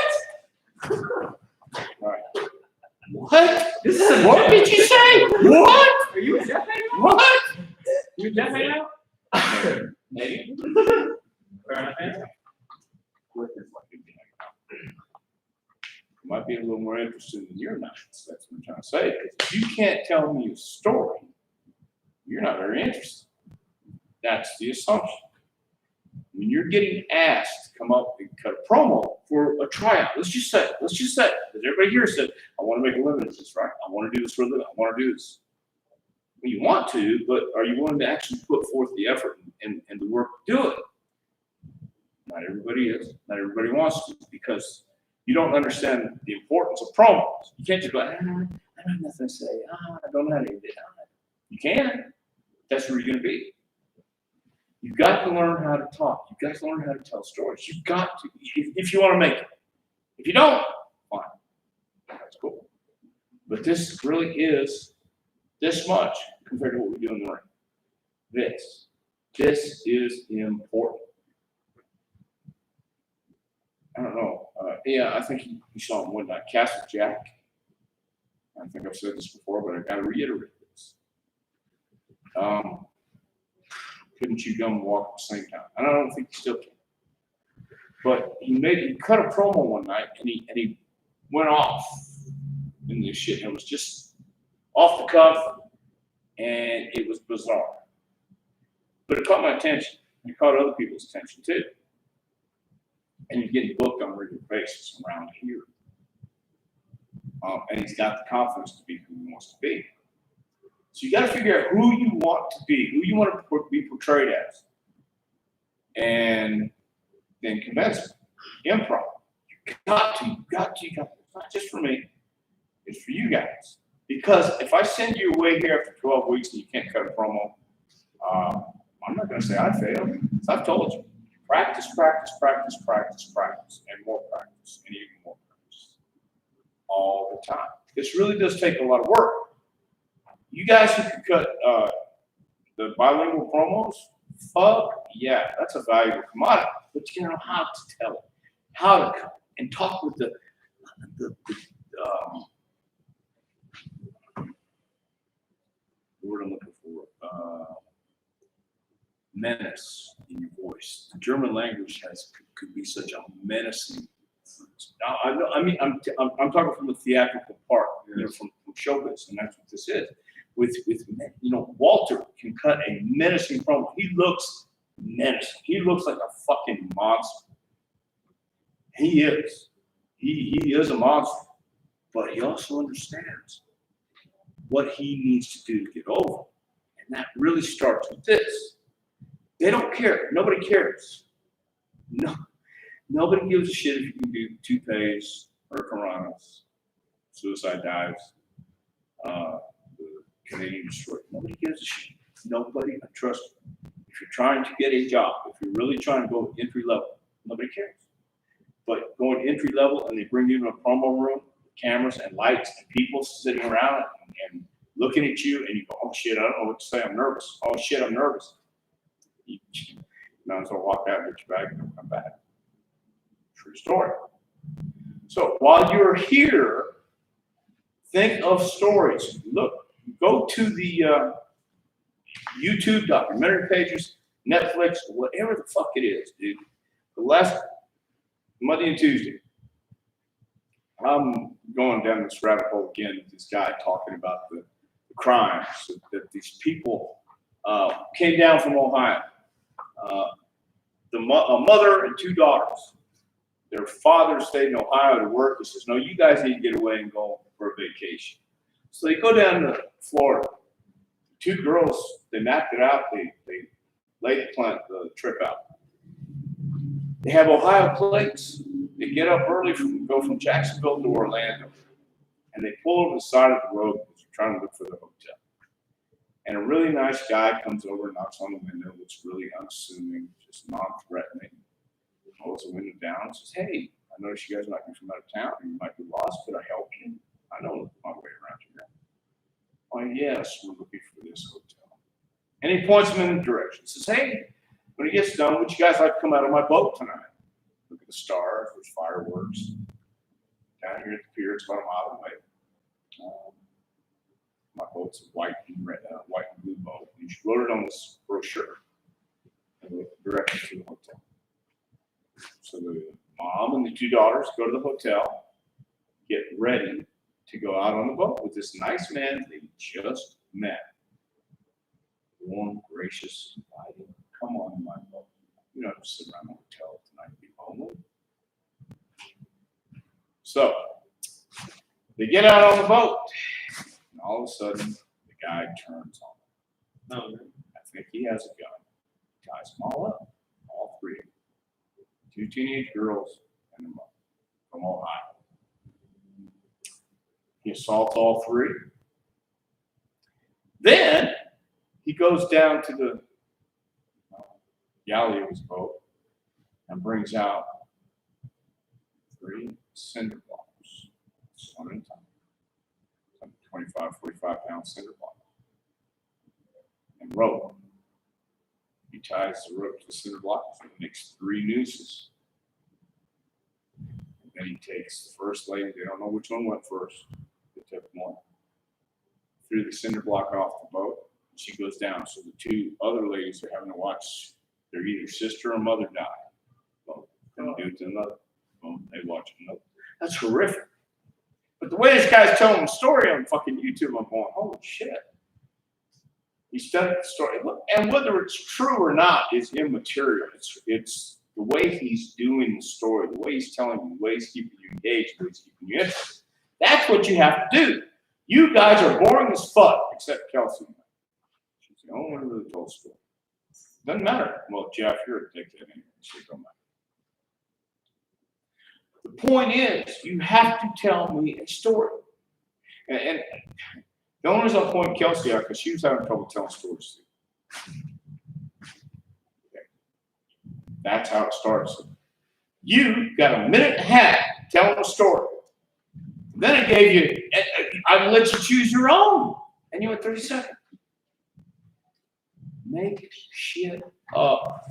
Right. What? This is What did you say? What? Are you a Jeff hangout? What? You a Jeff hangout? Maybe. Fair enough answer. Might be a little more interested than you're not. That's what I'm trying to say. Because if you can't tell me a story, you're not very interested. That's the assumption. When you're getting asked to come up and cut a promo for a tryout, let's just say, because everybody here said, I want to make a living at this, right? I want to do this for a living. I want to do this. Well, you want to, but are you willing to actually put forth the effort and the work to do it? Not everybody is. Not everybody wants to, because you don't understand the importance of promos. You can't just go, I don't have nothing to say. I don't know how to do it. You can. That's where you're going to be. You've got to learn how to talk. You've got to learn how to tell stories. You've got to, if you want to make it. If you don't, fine. That's cool. But this really is this much compared to what we do in the ring. This is important. I don't know. Yeah, I think you saw him one night. Castle Jack. I think I've said this before, but I got to reiterate this. Couldn't chew gum and walk at the same time. And I don't think he still can. But he cut a promo one night and he went off in this shit. It was just off the cuff and it was bizarre. But it caught my attention. It caught other people's attention too. And you're getting booked on a regular basis around here. And he's got the confidence to be who he wants to be. So you got to figure out who you want to be, who you want to be portrayed as, and then convince them. Improv. You got to. It's not just for me. It's for you guys. Because if I send you away here after 12 weeks and you can't cut a promo, I'm not going to say I failed. I've told you. Practice, and more practice, and even more practice. All the time. This really does take a lot of work. You guys who can cut the bilingual promos, fuck yeah, that's a valuable commodity. But you know how to tell it, how to cut it, and talk with the word I'm looking for, menace in your voice. The German language could be such a menacing. Now, I'm talking from the theatrical part, from showbiz, and that's what this is. With Walter can cut a menacing promo. He looks menacing. He looks like a fucking monster. He is. He is a monster, but he also understands what he needs to do to get over, and that really starts with this. They don't care. Nobody cares. No, nobody gives a shit if you can do toupees or Huranas, suicide dives, the Canadian destroyer. Nobody gives a shit. Nobody, I trust you. If you're trying to get a job, if you're really trying to go entry level, nobody cares. But going entry level and they bring you into a promo room, cameras and lights and people sitting around and looking at you, and you go, oh shit, I don't know what to say. I'm nervous. Oh shit, I'm nervous. You might as well walk out, get your bag, and come back. True story. So while you're here, think of stories. Look, go to the YouTube documentary pages, Netflix, whatever the fuck it is, dude. The last Monday and Tuesday, I'm going down this rabbit hole again with this guy talking about the crimes that these people came down from Ohio. A mother and 2 daughters. Their father stayed in Ohio to work. He says, no, you guys need to get away and go for a vacation. So they go down to Florida. 2 girls, they mapped it out. They laid the trip out. They have Ohio plates. They get up early, go from Jacksonville to Orlando. And they pull over the side of the road because they're trying to look for the hotel. And a really nice guy comes over and knocks on the window, looks really unassuming, just non-threatening. Pulls the window down and says, hey, I noticed you guys might be from out of town and you might be lost. Could I help you? I know my way around here. Oh, yes, we're looking for this hotel. And he points them in the direction. Says, hey, when he gets done, would you guys like to come out on my boat tonight? Look at the stars, there's fireworks. Down here at the pier, it's about a mile away. My boat's a white and blue boat. You should load it on this brochure and look directly to the hotel. So the mom and the 2 daughters go to the hotel, get ready to go out on the boat with this nice man they just met. Warm, gracious, inviting. Come on my boat. You don't have to sit around the hotel tonight and be lonely. So they get out on the boat, and all of a sudden the guy turns on them. I think he has a gun. Ties them all up, all 3 of them. 2 teenage girls and a mother from Ohio. He assaults all 3. Then he goes down to the galley of his boat and brings out 3 cinder blocks, one at a time. 25, 45-pound cinder blocks. And rope. He ties the rope to the cinder blocks and makes 3 nooses. And then he takes the first lady, they don't know which one went first. They took one. Threw the cinder block off the boat. And she goes down. So the 2 other ladies are having to watch their either sister or mother die. Well, they do it to another. Well, they watch another. That's horrific. But the way this guy's telling the story on fucking YouTube, I'm going, holy shit. He's done the story. And whether it's true or not is immaterial. It's the way he's doing the story, the way he's telling you, the way he's keeping you engaged, the way he's keeping you interested. That's what you have to do. You guys are boring as fuck, except Kelsey. She's the only one who really told the story. Doesn't matter. Well, Jeff, you're a dickhead anyway, so it don't matter. The point is, you have to tell me a story. And the only reason I point Kelsey out because she was having trouble telling stories too. Okay. That's how it starts. You got a minute and a half telling a story. Then I gave you, I let you choose your own, and you went 30 seconds. Make shit up.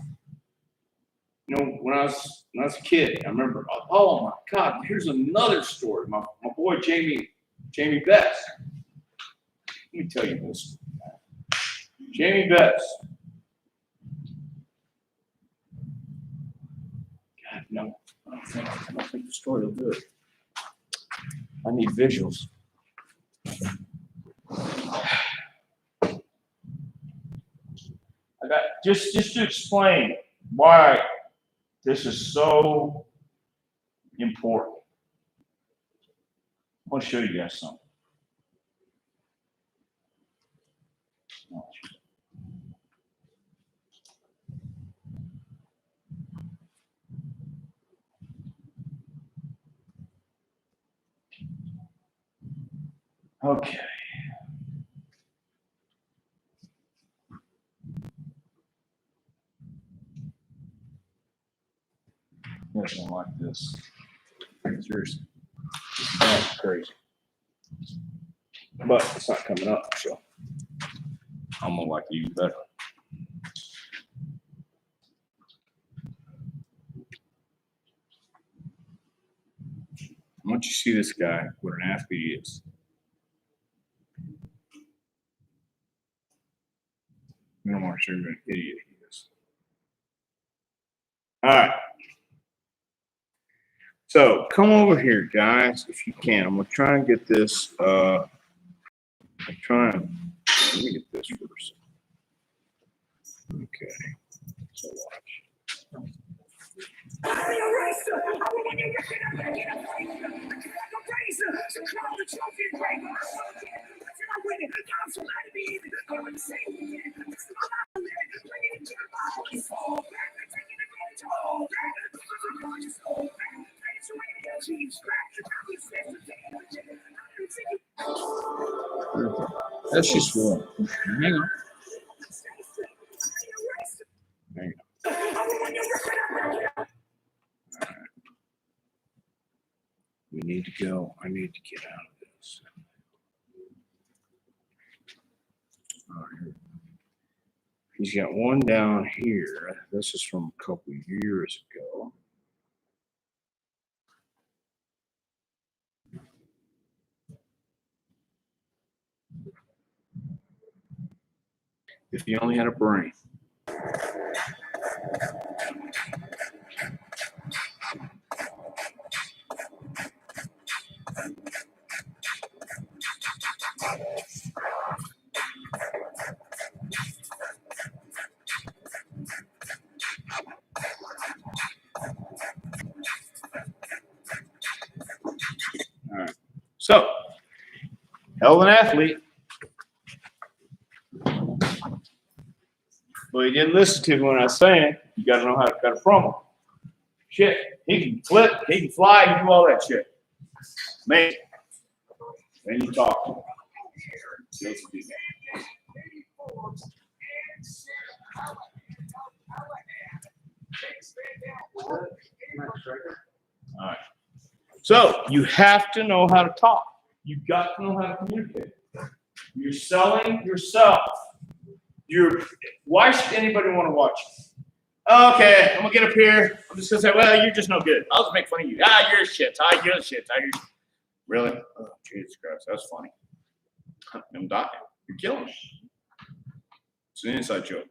You know, when I was a kid, I remember, oh my God, here's another story. My boy Jamie Betts. Let me tell you this. Jamie Betts. God, no, I don't think the story will do it. I need visuals. I got just to explain why this is so important. I want to show you guys something. Okay. You guys don't like this. Seriously. That's crazy. But it's not coming up, so I'm gonna like you better. Once you see this guy, what an athlete he is. You don't want to show you what an idiot he is. All right. So come over here, guys, if you can. I'm gonna try and get this. Let me get this first. Okay. So watch. That's just one. Hang on. Hang on. We need to go. I need to get out of this. All right. He's got one down here. This is from a couple years ago. If you only had a brain. All right. So, hell of an athlete. But he didn't listen to me when I was saying you got to know how to cut a promo. Shit, he can flip, he can fly, he can do all that shit. Man, then you talk to him. Yes, he did. All right. So you have to know how to talk. You've got to know how to communicate. You're selling yourself. Why should anybody want to watch you? Okay, I'm gonna get up here. I'm just gonna say, well, you're just no good. I'll just make fun of you. You're shit. You're shit. Really? Oh, Jesus Christ, that's funny. I'm dying. You're killing me. It's an inside joke.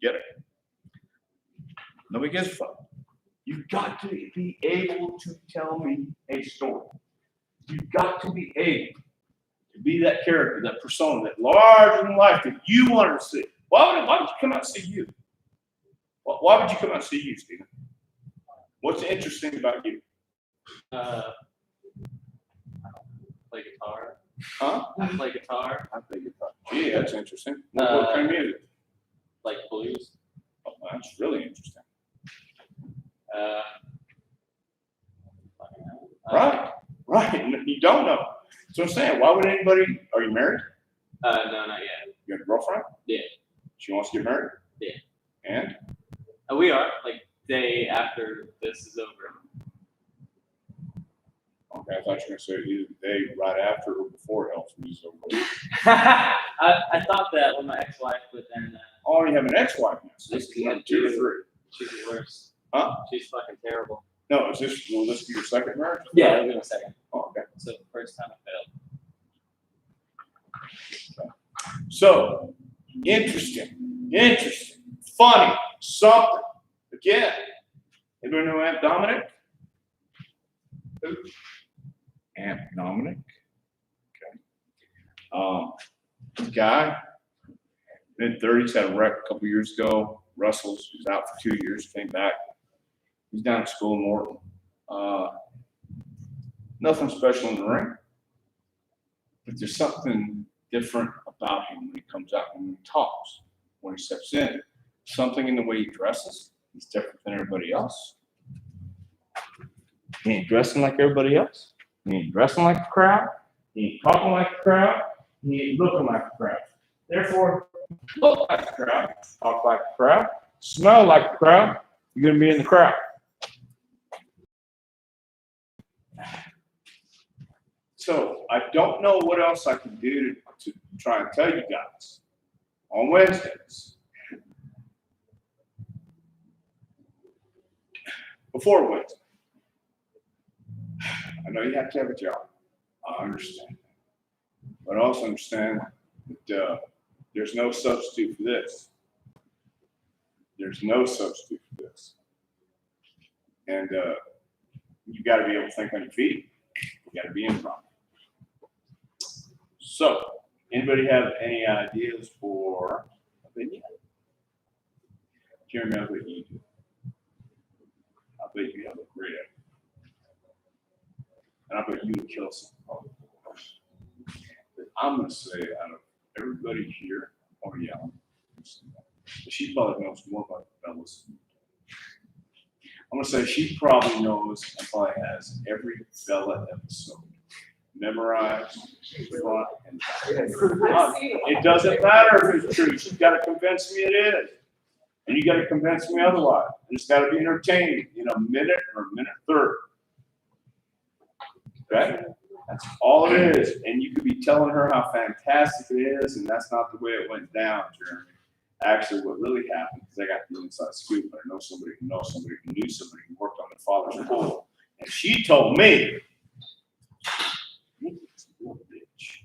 Get it? Nobody gives a fuck. You've got to be able to tell me a story. You've got to be able to be that character, that persona, that larger than life that you want to see. Why would you come out and see you? Why would you come out and see you, Stephen? What's interesting about you? Play guitar. Huh? I play guitar. I play guitar. Gee, that's interesting. What kind of music? Like blues. Oh, that's really interesting. Right. You don't know. So I'm saying, why would anybody? Are you married? No, not yet. You got a girlfriend? Yeah. She wants to get married? Yeah. And? We are, like, day after this is over. Okay, I thought you were going to say either the day right after or before health is over. I thought that with my ex-wife, but then. Oh, you have an ex-wife now. So this is like 2 or 3. She's the worst. Huh? She's fucking terrible. No, will this be your second marriage? Yeah, it'll be my second. Oh, okay. So the first time I failed. So, interesting, funny, something. Again, anybody know Aunt Dominic? Who? Aunt Dominic. Okay. Guy, mid-30s, had a wreck a couple years ago. Russell's, he was out for 2 years, came back. He's down at school in Morton. Nothing special in the ring, but there's something different about him when he comes out, when he talks, when he steps in. Something in the way he dresses. He's different than everybody else. He ain't dressing like everybody else. He ain't dressing like the crowd. He ain't talking like the crowd. He ain't looking like the crowd. Therefore, look like the crowd, talk like the crowd, smell like the crowd, you're going to be in the crowd. So I don't know what else I can do to try and tell you guys on Wednesdays. Before Wednesday. I know you have to have a job. I understand. But I also understand that there's no substitute for this. There's no substitute for this. And you got to be able to think on your feet. You got to be improv. So, anybody have any ideas for a video? Jeremy, I bet you do. I bet you have a great idea. And I bet you would kill some. But I'm going to say, out of everybody here, oh yeah, she probably knows more about the fellas. I'm going to say she probably knows and probably has every Bella episode memorized front and back. It doesn't matter if it's true. She's got to convince me it is. And you got to convince me otherwise. And it's got to be entertaining in a minute or a minute 30. Okay? That's all it is. And you could be telling her how fantastic it is, and that's not the way it went down, Jeremy. Actually, what really happened is I got the inside scoop, but I know somebody who knows somebody who knew somebody who worked on their father's pool. And she told me, little bitch.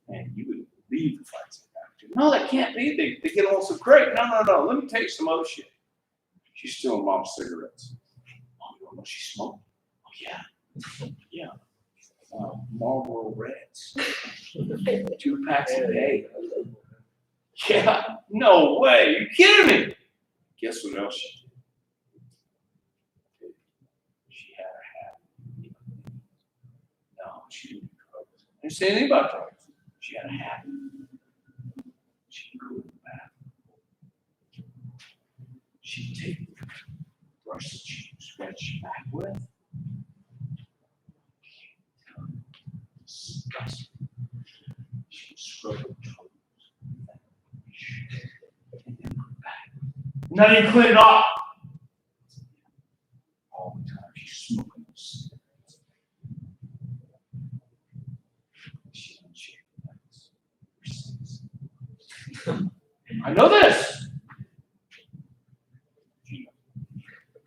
Man, you would leave the fights like that. No, that can't be. They get all so great. No. Let me tell you some other shit. She's stealing mom's cigarettes. Oh, you don't know she smoked? Oh, yeah. Yeah. Marlboro Reds. 2 packs a day. Yeah. No way. You kidding me? Guess what else she did? She had her hat. No, she didn't cook. I didn't say anything about drugs. She had a hat. She grew in the bath. She'd take the brush that she scratched back with. Disgusting. She would scrub her toes. And then put it back. Not even clean it off. All the time she's smoking those cigarettes. She don't shave her legs. I know this.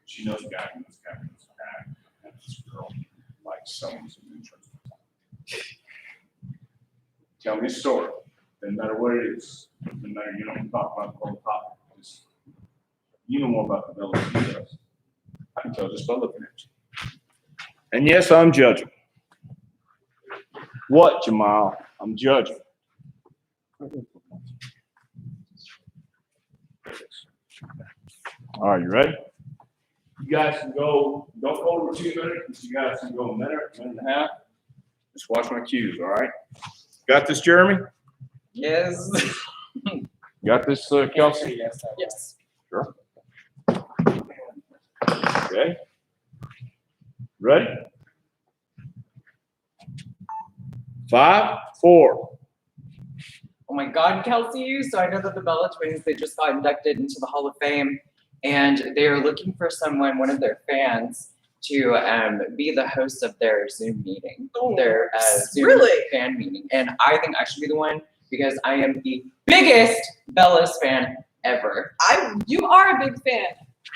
She knows a guy who knows a guy who knows a guy. And this girl likes someone's interest. Tell me a story. Doesn't matter what it is. Doesn't matter, you don't talk about the whole topic. Just, you know more about the Bella than he does. I can tell just by looking at you. And yes, I'm judging. What, Jamal? I'm judging. All right, you ready? You guys can go, don't go over 2 minutes. You guys can go a minute and a half. Just watch my cues, all right? Got this, Jeremy? Yes. Got this, Kelsey? Yes. Sure. Okay. Ready? 5, 4. Oh my God, Kelsey. So I know that the Bella twins, they just got inducted into the Hall of Fame, and they are looking for someone, one of their fans, to be the host of their Zoom meeting, their Zoom really? fan meeting. And I think I should be the one because I am the biggest Bella's fan ever. You are a big fan.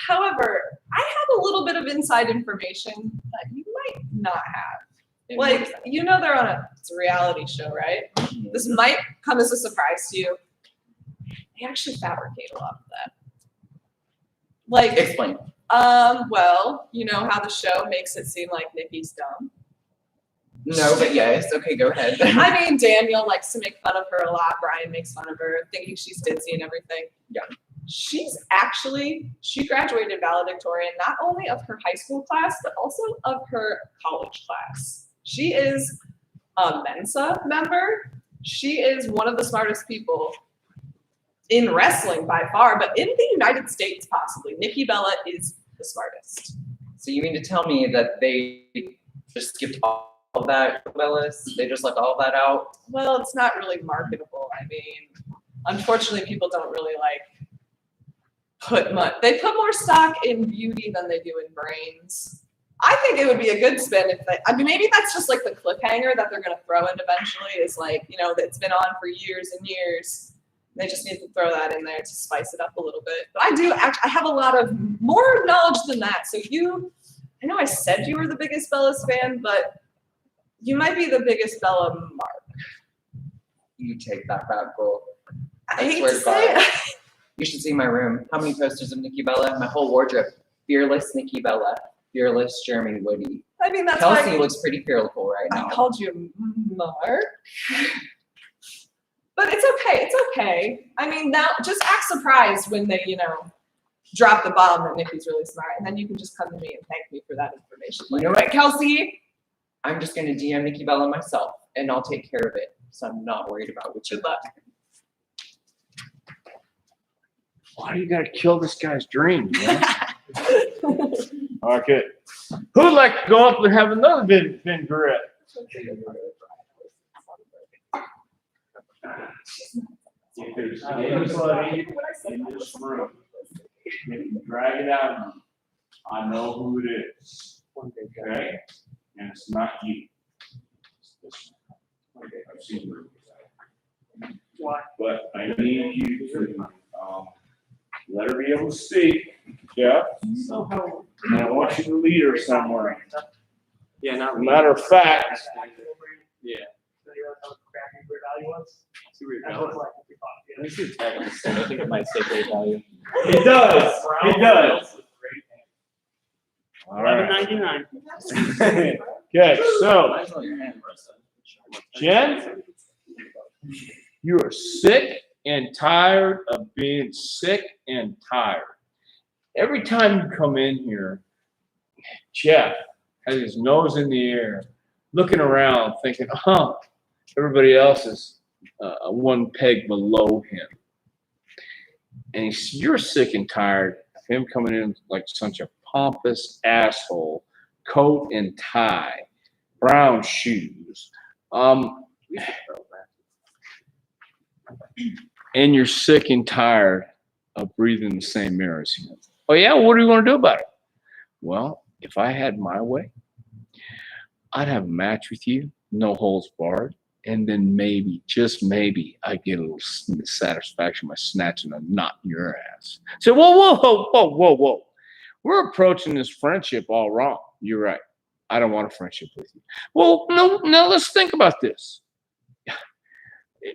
However, I have a little bit of inside information that you might not have. Like, you know they're on it's a reality show, right? This might come as a surprise to you. They actually fabricate a lot of that. Like, Explain. well, you know how the show makes it seem like Nikki's dumb? No, but yes. Okay, go ahead. I mean, Daniel likes to make fun of her a lot. Brian makes fun of her, thinking she's ditzy and everything. Yeah. She graduated valedictorian not only of her high school class, but also of her college class. She is a Mensa member. She is one of the smartest people in wrestling by far, but in the United States possibly. Nikki Bella is the smartest. So you mean to tell me that they just skipped all of that, Bellas? They just left all that out? Well, it's not really marketable. I mean, unfortunately, people don't really they put more stock in beauty than they do in brains. I think it would be a good spin if maybe that's just like the cliffhanger that they're going to throw in eventually is like, you know, that's been on for years and years. They just need to throw that in there to spice it up a little bit. But I have a lot of more knowledge than that. So you I know I said you were the biggest Bella's fan, but you might be the biggest Bella Mark. You take that back, girl. I hate swear to to say God. it. You should see my room. How many posters of Nikki Bella? My whole wardrobe. Fearless Nikki Bella. Fearless Jeremy Woody. I mean, that's Kelsey why looks pretty fearful right now. I called you Mark. But it's okay. It's okay. I mean, now just act surprised when they, drop the bomb that Nikki's really smart, and then you can just come to me and thank me for that information. You know Right, Kelsey? I'm just gonna DM Nikki Bella myself, and I'll take care of it. So I'm not worried about what you Good luck. Why do you gotta kill this guy's dreams, man? Okay. Who'd like to go up and have another vinaigrette? If there's anybody in this room that can drag it out of me, I know who it is. Okay? And it's not you. It's this one. Okay, I've seen it. But I need you to let her be able to speak, Jeff. And I want you to lead her somewhere. Yeah, not As a matter of fact, Yeah. See where you're That's going. what's like if you thought, Let me see the tag on this thing. I think it might say great value. it does. It does. All right. $11.99. Okay, so Mine's on your hand, Rustin. Jen, you are sick and tired of being sick and tired. Every time you come in here, Jeff has his nose in the air, looking around, thinking, everybody else is one peg below him. And you're sick and tired of him coming in like such a pompous asshole, coat and tie, brown shoes. And you're sick and tired of breathing the same air as him. Oh yeah, what do you want to do about it? Well, if I had my way, I'd have a match with you, no holds barred, and then maybe, just maybe, I'd get a little satisfaction by snatching a knot in your ass. So whoa. We're approaching this friendship all wrong. You're right. I don't want a friendship with you. Well, no, let's think about this.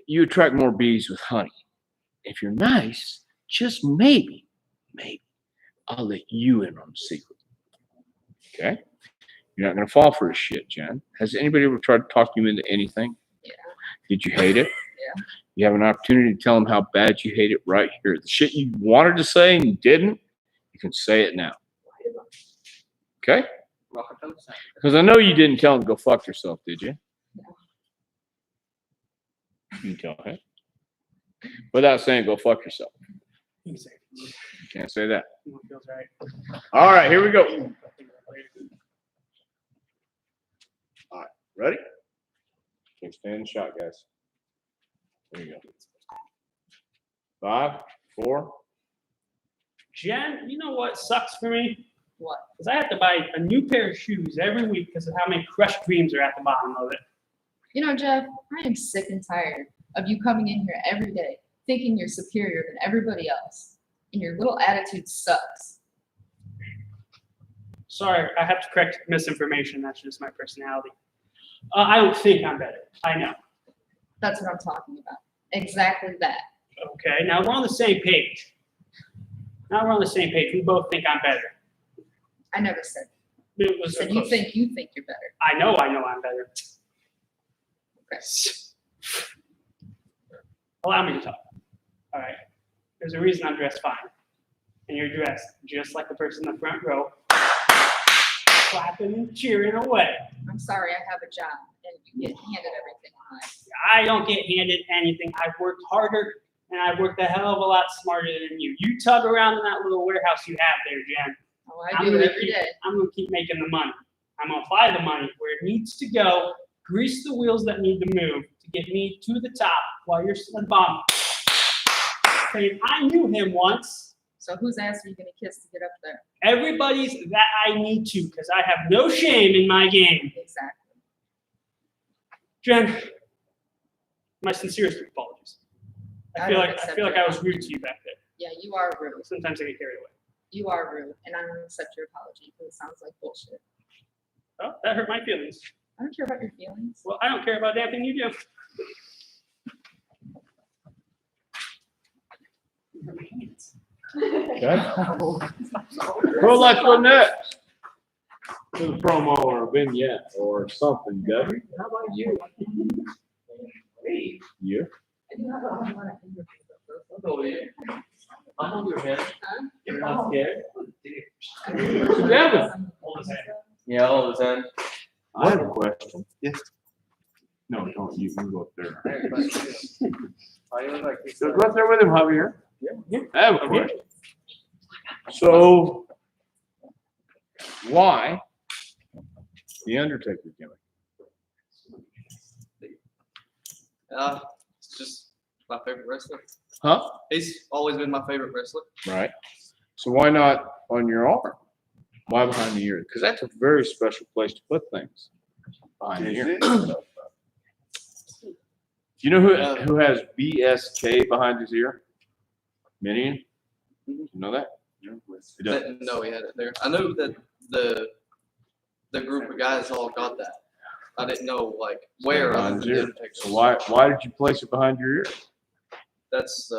You attract more bees with honey. If you're nice, just maybe, I'll let you in on the secret. Okay? You're not going to fall for his shit, Jen. Has anybody ever tried to talk you into anything? Yeah. Did you hate it? Yeah. You have an opportunity to tell them how bad you hate it right here. The shit you wanted to say and you didn't, you can say it now. Okay? Because I know you didn't tell him to go fuck yourself, did you? No. You can tell him. Without saying go fuck yourself. You say it. You can't say that. Feels right. All right, here we go. All right, ready? Okay, stand the shot, guys. There you go. 5, 4. Jen, you know what sucks for me? What? Because I have to buy a new pair of shoes every week because of how many crushed dreams are at the bottom of it. You know, Jeff, I am sick and tired of you coming in here every day thinking you're superior than everybody else. And your little attitude sucks. Sorry, I have to correct misinformation. That's just my personality. I don't think I'm better. I know. That's what I'm talking about. Exactly that. Okay, now we're on the same page. We both think I'm better. I never said It that. I was said close. you think you're better. I know I'm better. Okay. Allow me to talk. All right. There's a reason I'm dressed fine. And you're dressed just like the person in the front row, clapping and cheering away. I'm sorry, I have a job and you get handed everything in life. I don't get handed anything. I've worked harder and I've worked a hell of a lot smarter than you. You tug around in that little warehouse you have there, Jen. Oh, I do it every day. I'm going to keep making the money. I'm going to apply the money where it needs to go, grease the wheels that need to move to get me to the top while you're at the bottom. Saying, I knew him once. So whose ass are you going to kiss to get up there? Everybody's that I need to because I have no shame in my game. Exactly. Jen, my sincerest apologies. I I feel don't like accept I it. was rude to you back there. Yeah, you are rude. Sometimes I get carried away. You are rude, and I don't accept your apology because it sounds like bullshit. Oh, that hurt my feelings. I don't care about your feelings. Well, I don't care about anything you do. Okay. Who'd like to go next? To the promo or a vignette or something, Debbie? How about you? You? I'll hold your hand. You're not scared? Devin? Yeah, I'll hold his hand. I have a question. Yes. No, don't. You can go up there. Oh, you look like you So go up there with him, Javier. Yeah. I have a question. So, why the Undertaker gimmick? It's just my favorite wrestler. Huh? He's always been my favorite wrestler. Right. So why not on your arm? Why behind the ear? Because that's a very special place to put things. Behind the ear. Do you know who has BSK behind his ear? Minion? You know that? He does. No, he had it there. I know that the group of guys all got that. I didn't know like where. Behind other his than ear. the pictures. So why did you place it behind your ear? That's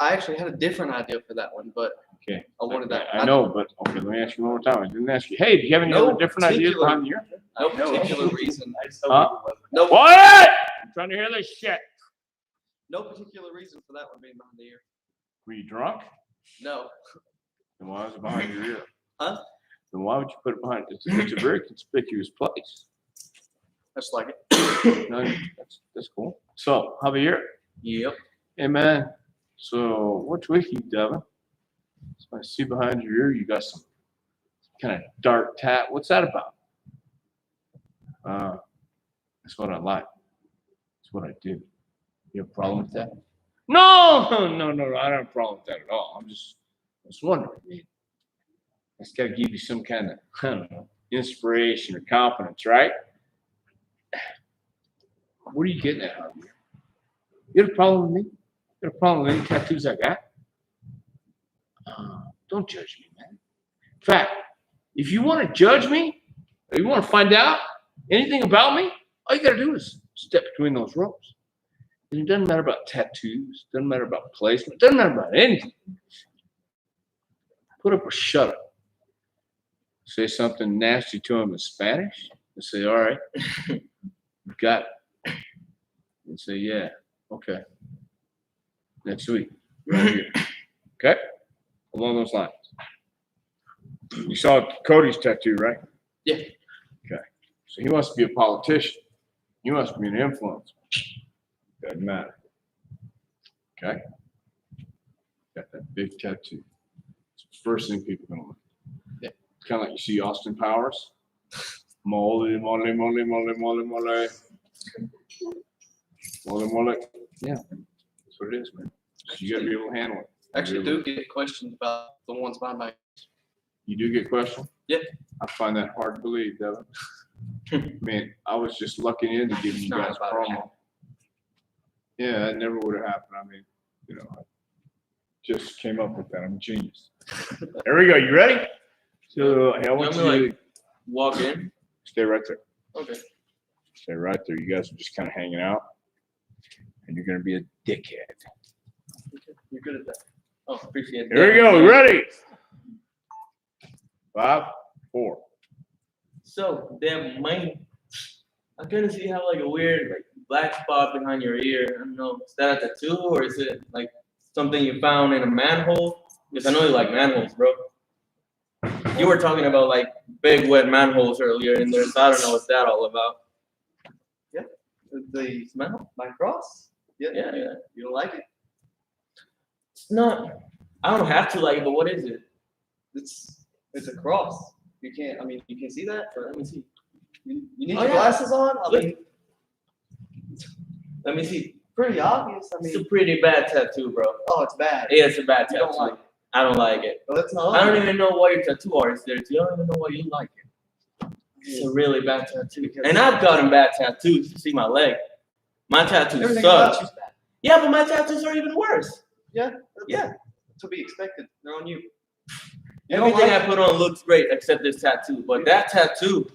I actually had a different idea for that one, but Okay. I wanted that. I know, but okay, let me ask you one more time. I didn't ask you, hey, do you have any No other different ideas particular- behind the ear? No particular reason. Huh? No, What? I'm trying to hear this shit. no particular reason for that one being behind the ear. Were you drunk? No. Then why was it behind your ear? Huh? Then why would you put it behind? It's a very conspicuous place. I just like it. No, that's cool. So, Javier. Yep. Hey, man. So, what's with you, Devin? So I see behind your ear you got some kind of dark tat. What's that about? That's what I like. That's what I do. You have a problem with that? No. I don't have a problem with that at all. I'm just wondering. I mean, it's got to give you some kind of, I don't know, inspiration or confidence, right? What are you getting at, Javier? You got a problem with me? You got a problem with any tattoos I got? Don't judge me, man. In fact, if you want to judge me, or you want to find out anything about me, all you got to do is step between those ropes. And it doesn't matter about tattoos, doesn't matter about placement, doesn't matter about anything. Put up or shut up. Say something nasty to him in Spanish, and say, all right, got it. And say, yeah, okay. Next week, right here. Okay? Along those lines. You saw Cody's tattoo, right? Yeah. Okay. So he wants to be a politician. He wants to be an influencer. Doesn't matter. Okay? Got that big tattoo. It's the first thing people are gonna look at. Yeah. It's kind of like you see Austin Powers. Mole. Yeah. That's what it is, man. You gotta be able to handle it. Actually, do get questions about the ones behind my. You do get questioned? Yeah. I find that hard to believe, Devin. Man, I was just lucking into giving you Not guys a about it. promo. Yeah, that never would have happened. I mean, I just came up with that. I'm a genius. There we go. You ready? So, hey, I want You you want me to to, walk in? stay right there. Okay. Stay right there. You guys are just kind of hanging out, and you're going to be a dickhead. You're good at that. Oh, appreciate it. Here we go. Ready? 5, 4. So, damn, mine. I couldn't see how like a weird like black spot behind your ear. I don't know. Is that a tattoo or is it like something you found in a manhole? Because I know you like manholes, bro. You were talking about like big wet manholes earlier in there, so I don't know what's that all about. The smell, my cross. Yeah. Yeah. You don't like it? It's not. I don't have to like it, but what is it? It's a cross. You can't. I mean, you can see that. Or, Let me see. you need Oh, your yeah. glasses on. I mean, Let me see. pretty obvious. I It's a mean, pretty bad tattoo, bro. oh, it's bad. Yeah, it's a bad You tattoo. don't like it. I don't like it. Well, that's not. I don't even know why your tattoo artist did it. You don't even know why you like it. It's a really bad tattoo. And I've gotten bad tattoos. You see my leg. My tattoos Everything suck. about you's bad. Yeah, but my tattoos are even worse. Yeah. Yeah. to be expected. They're on you. Everything I put on looks great except this tattoo. But that tattoo,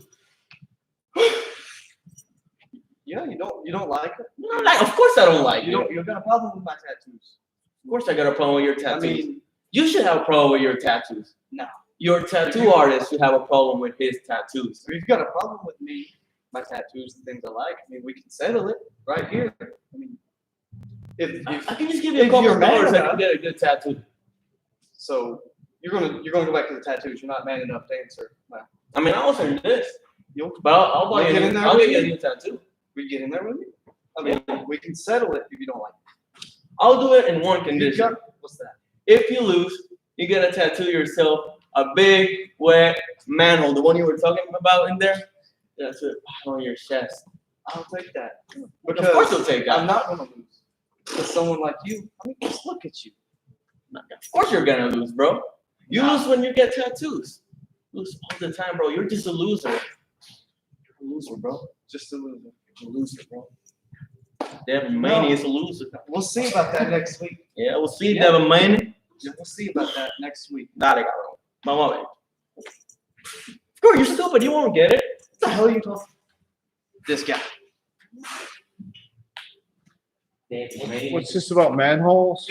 Yeah, you don't like it. no, like, of course I don't like it. You got a problem with my tattoos. Of course I got a problem with your I tattoos. mean, You should have a problem with your tattoos. No. Your tattoo artist should have a problem with his tattoos. if you've got a problem with me, my tattoos, and things I like, I mean, we can settle it right here. I mean, if I can just give you a if couple you're of man dollars, I enough- can get a good tattoo. so you're gonna go back to the tattoos. You're not man enough to answer. Well, I mean, I was in this, you'll but I'll buy We'll you. get in there I'll with get you a you. new tattoo. we get in there with you. I mean, we can settle it if you don't like I'll do it in one it. condition. What's that? If you lose, you get to tattoo yourself a big wet manhole, the one you were talking about in there. That's it on your chest. I'll take that. Of course you'll take that. I'm not gonna lose. With someone like you, I mean, just look at you. Of course you're gonna lose, bro. You lose when you get tattoos. Lose all the time, bro. You're just a loser. You're a loser, bro. Just a loser. You're a loser, bro. Devin Maney is a loser. We'll see about that next week. Yeah, we'll see, Devin Maney. Yeah, we'll see about that next week. Dale, cabrón. Vamos a ver. Of course, you're stupid. You won't get it. What the hell are you talking? This guy. What's this about manholes?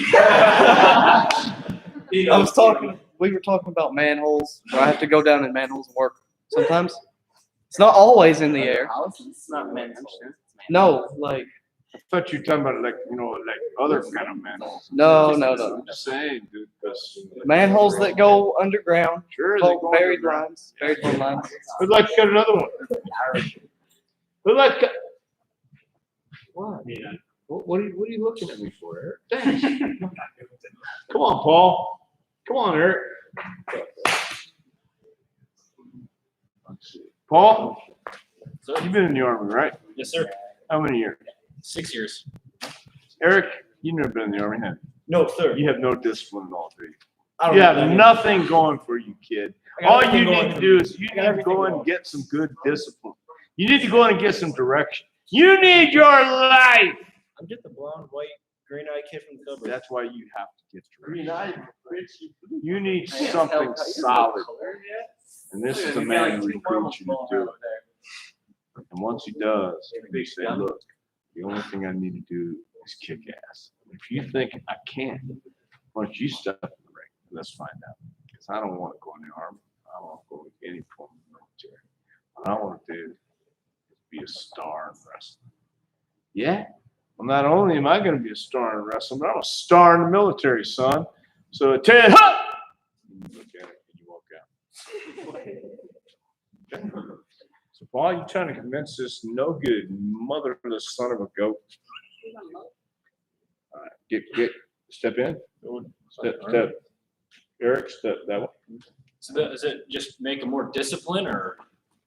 We were talking about manholes, where I have to go down in manholes and work sometimes. It's not always in the air. It's not meant. No, like, I thought you were talking about like other kind of manholes. no. I'm just saying, dude, 'cause Manholes that go underground, sure they called go buried underground. lines, buried phone lines. Who'd like to cut another one? Who'd like to cut? What? What are you looking at me for, Eric? Thanks. Come on, Paul. Come on, Eric. Let's see. Paul, you've been in the Army, right? Yes, sir. How many years? 6 years. Eric, you've never been in the Army, have you? No, sir. You have no discipline at all, do you? I don't You know have that. nothing going for you, kid. I got All you everything going need to for do me. is you I got need to everything go and going. get some good discipline. You need to go in and get some direction. You need your life. I'm just a blonde, white, green-eyed kid from the suburbs. That's why you have to get direction. Green eye, You need something solid. And this is the man who recruits you to do it. And once he does, they say, look, the only thing I need to do is kick ass. If you think I can't, why don't you step in the ring? Let's find out. Because I don't want to go in the Army. I don't want to go in any form of military. What I want to do is be a star in wrestling. Yeah? Well, not only am I going to be a star in wrestling, but I'm a star in the military, son. So Ted, huh! You look at it and you walk out. So Paul, you trying to convince this no good motherless son of a goat? All right, get step in. Step. Eric, step that one. So is it just make them more disciplined, or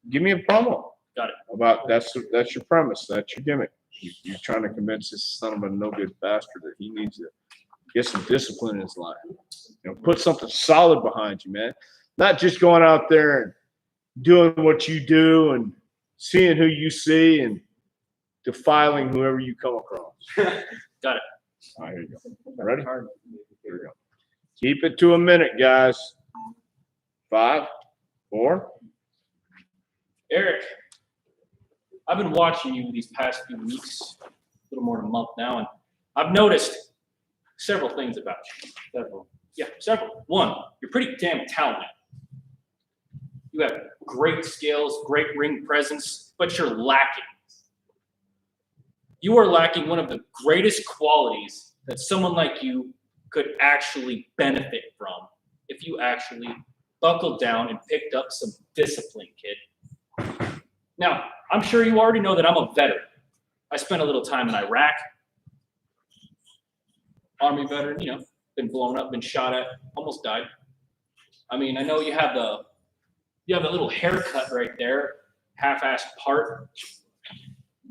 Give me a promo. Got it. About that's your premise. That's your gimmick. You're trying to convince this son of a no good bastard that he needs to get some discipline in his life. You know, put something solid behind you, man. Not just going out there and doing what you do and seeing who you see and defiling whoever you come across. Got it. All right, here you go. Ready? Here we go. Keep it to a minute, guys. 5, 4. Eric, I've been watching you these past few weeks, a little more than a month now, and I've noticed several things about you. Several. One, you're pretty damn talented. You have great skills, great ring presence, but you're lacking. You are lacking one of the greatest qualities that someone like you could actually benefit from if you actually buckled down and picked up some discipline, kid. Now, I'm sure you already know that I'm a veteran. I spent a little time in Iraq. Army veteran, you know, been blown up, been shot at, almost died. I mean, I know you have the little haircut right there, half-assed part.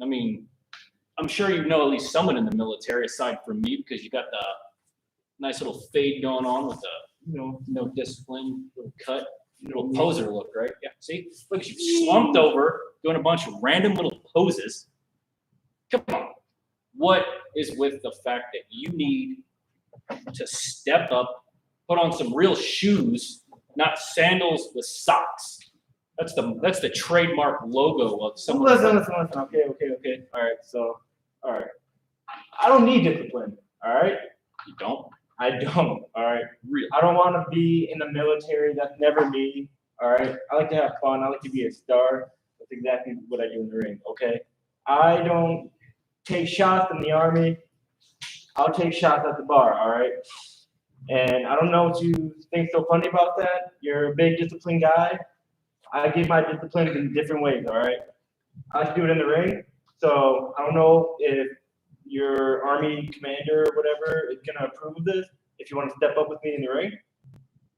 I mean, I'm sure you know at least someone in the military aside from me, because you got the nice little fade going on with the, no discipline, little cut, little poser look, right? Yeah, see? Look at you, slumped over, doing a bunch of random little poses. Come on. What is with the fact that you need to step up Put on some real shoes, not sandals with socks. That's the trademark logo of someone. Listen. Okay. All right. So, all right. I don't need discipline. All right. You don't? I don't. All right. I don't want to be in the military. That's never me. All right. I like to have fun. I like to be a star. That's exactly what I do in the ring. Okay. I don't take shots in the army. I'll take shots at the bar. All right. And I don't know what you think so funny about that. You're a big disciplined guy. I give my discipline in different ways. All right. I like to do it in the ring. So I don't know if your army commander or whatever is gonna approve of this. If you want to step up with me in the ring.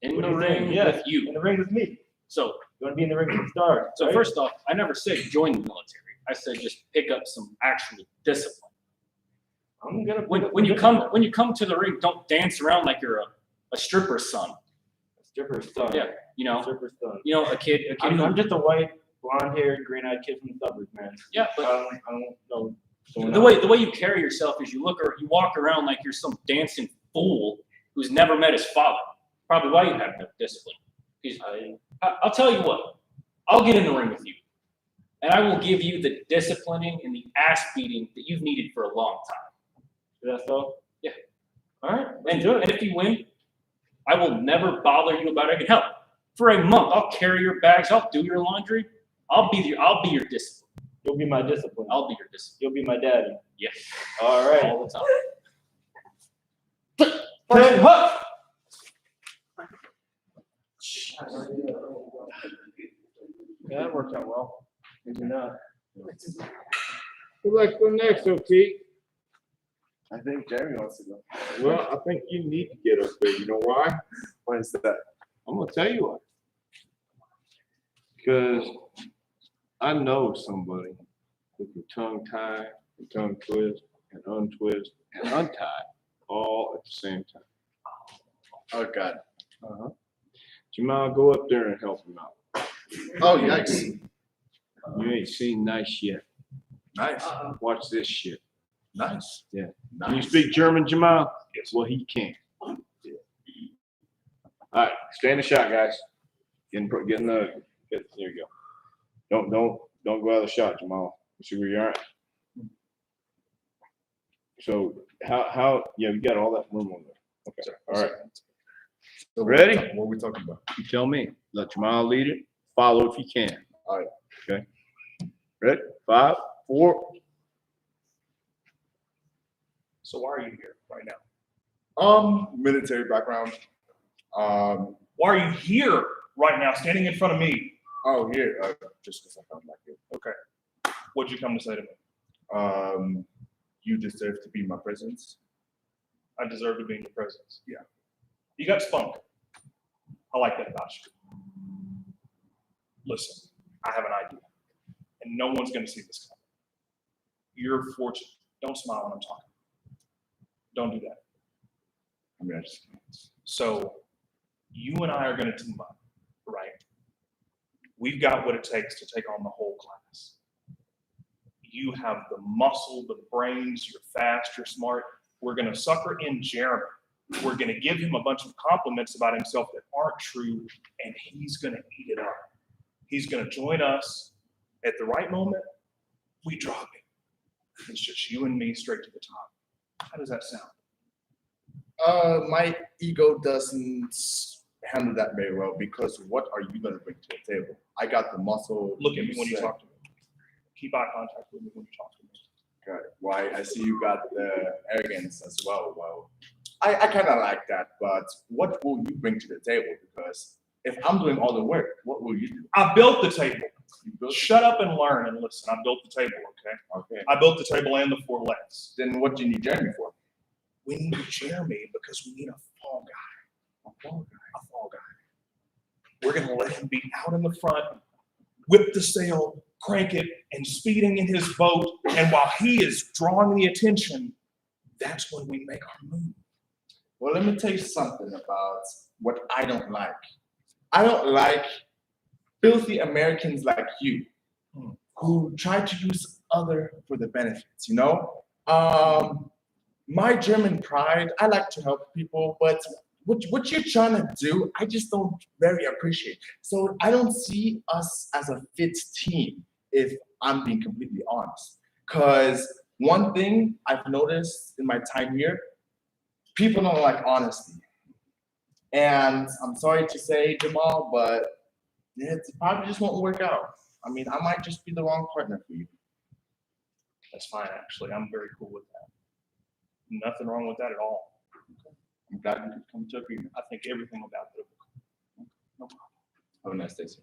In What the do you think? ring Yeah, with you. in the ring with me. So, You want to be in the ring with the stars. so right? first off, I never said join the military. I said just pick up some actual discipline. I'm gonna When you come to the ring, don't dance around like you're a stripper's son. stripper star. Yeah, Stripper star. a kid I'm who, just a white, blonde-haired, green-eyed kid from the suburbs, man. yeah, I but don't know. what's going the on. way you carry yourself is you walk around like you're some dancing fool who's never met his father. Probably why you have no discipline. I'll tell you what, I'll get in the ring with you, and I will give you the disciplining and the ass beating that you've needed for a long time. Is that so? Yeah. All right. And if you win, I will never bother you about it. Hell, for a month, I'll carry your bags, I'll do your laundry, I'll be your discipline. You'll be my discipline. I'll be your discipline. You'll be my daddy. Yes. All right. All the time. Ten, hup! Yeah, that worked out well. Maybe not. Who'd like to go next, OT? I think Jeremy wants to go. Well, I think you need to get up there. You know why? Why is that? I'm gonna tell you why. Because I know somebody who can tongue tie and tongue twist and untwist and untie all at the same time. Oh God. Uh-huh. Jamal, go up there and help him out. Oh yikes. You ain't seen nice yet. Nice. Watch this shit. Nice. Yeah. Nice. Can you speak German, Jamal? Yes. Well, he can. All right, stay in the shot, guys. There you go. Don't go out of the shot, Jamal. You see where you're at. So how yeah, we got all that room on there. Okay. All right. So Ready? What are we talking about? You tell me. Let Jamal lead it. Follow if you can. All right. Okay. Ready? 5, 4. So why are you here right now? Military background. Why are you here right now, standing in front of me? Oh, here. Just because I found back here. Okay. What'd you come to say to me? You deserve to be my presence. I deserve to be in your presence. Yeah. You got spunk. I like that about you. Listen, I have an idea, and no one's going to see this coming. You're fortunate. Don't smile when I'm talking. Don't do that. I mean, I just. So, you and I are going to team up, right? We've got what it takes to take on the whole class. You have the muscle, the brains, you're fast, you're smart. We're going to sucker in Jeremy. We're going to give him a bunch of compliments about himself that aren't true, and he's going to eat it up. He's going to join us. At the right moment, we drop him. It's just you and me straight to the top. How does that sound? My ego doesn't handle that very well because what are you going to bring to the table? I got the muscle. Look at me when you talk to me. Keep eye contact with me when you talk to me. Got it. Why? I see you got the arrogance as well. Well, I kind of like that, but what will you bring to the table? Because if I'm doing all the work, what will you do? I built the table. You built Shut up and learn and listen. I built the table, okay? Okay. I built the table and the 4 legs. Then what do you need Jeremy for? We need Jeremy because we need a fall guy. A fall guy. We're going to let him be out in the front, whip the sail, crank it, and speeding in his boat. And while he is drawing the attention, that's when we make our move. Well, let me tell you something about what I don't like. I don't like filthy Americans like you who try to use other for the benefits, you know? My German pride, I like to help people, but what you're trying to do, I just don't very appreciate. So I don't see us as a fit team, if I'm being completely honest. Because one thing I've noticed in my time here, people don't like honesty. And I'm sorry to say, Jamal, but it probably just won't work out. I mean, I might just be the wrong partner for you. That's fine, actually. I'm very cool with that. Nothing wrong with that at all. I'm glad we could come to agreement. I think everything about it. No problem. Have a nice day, sir.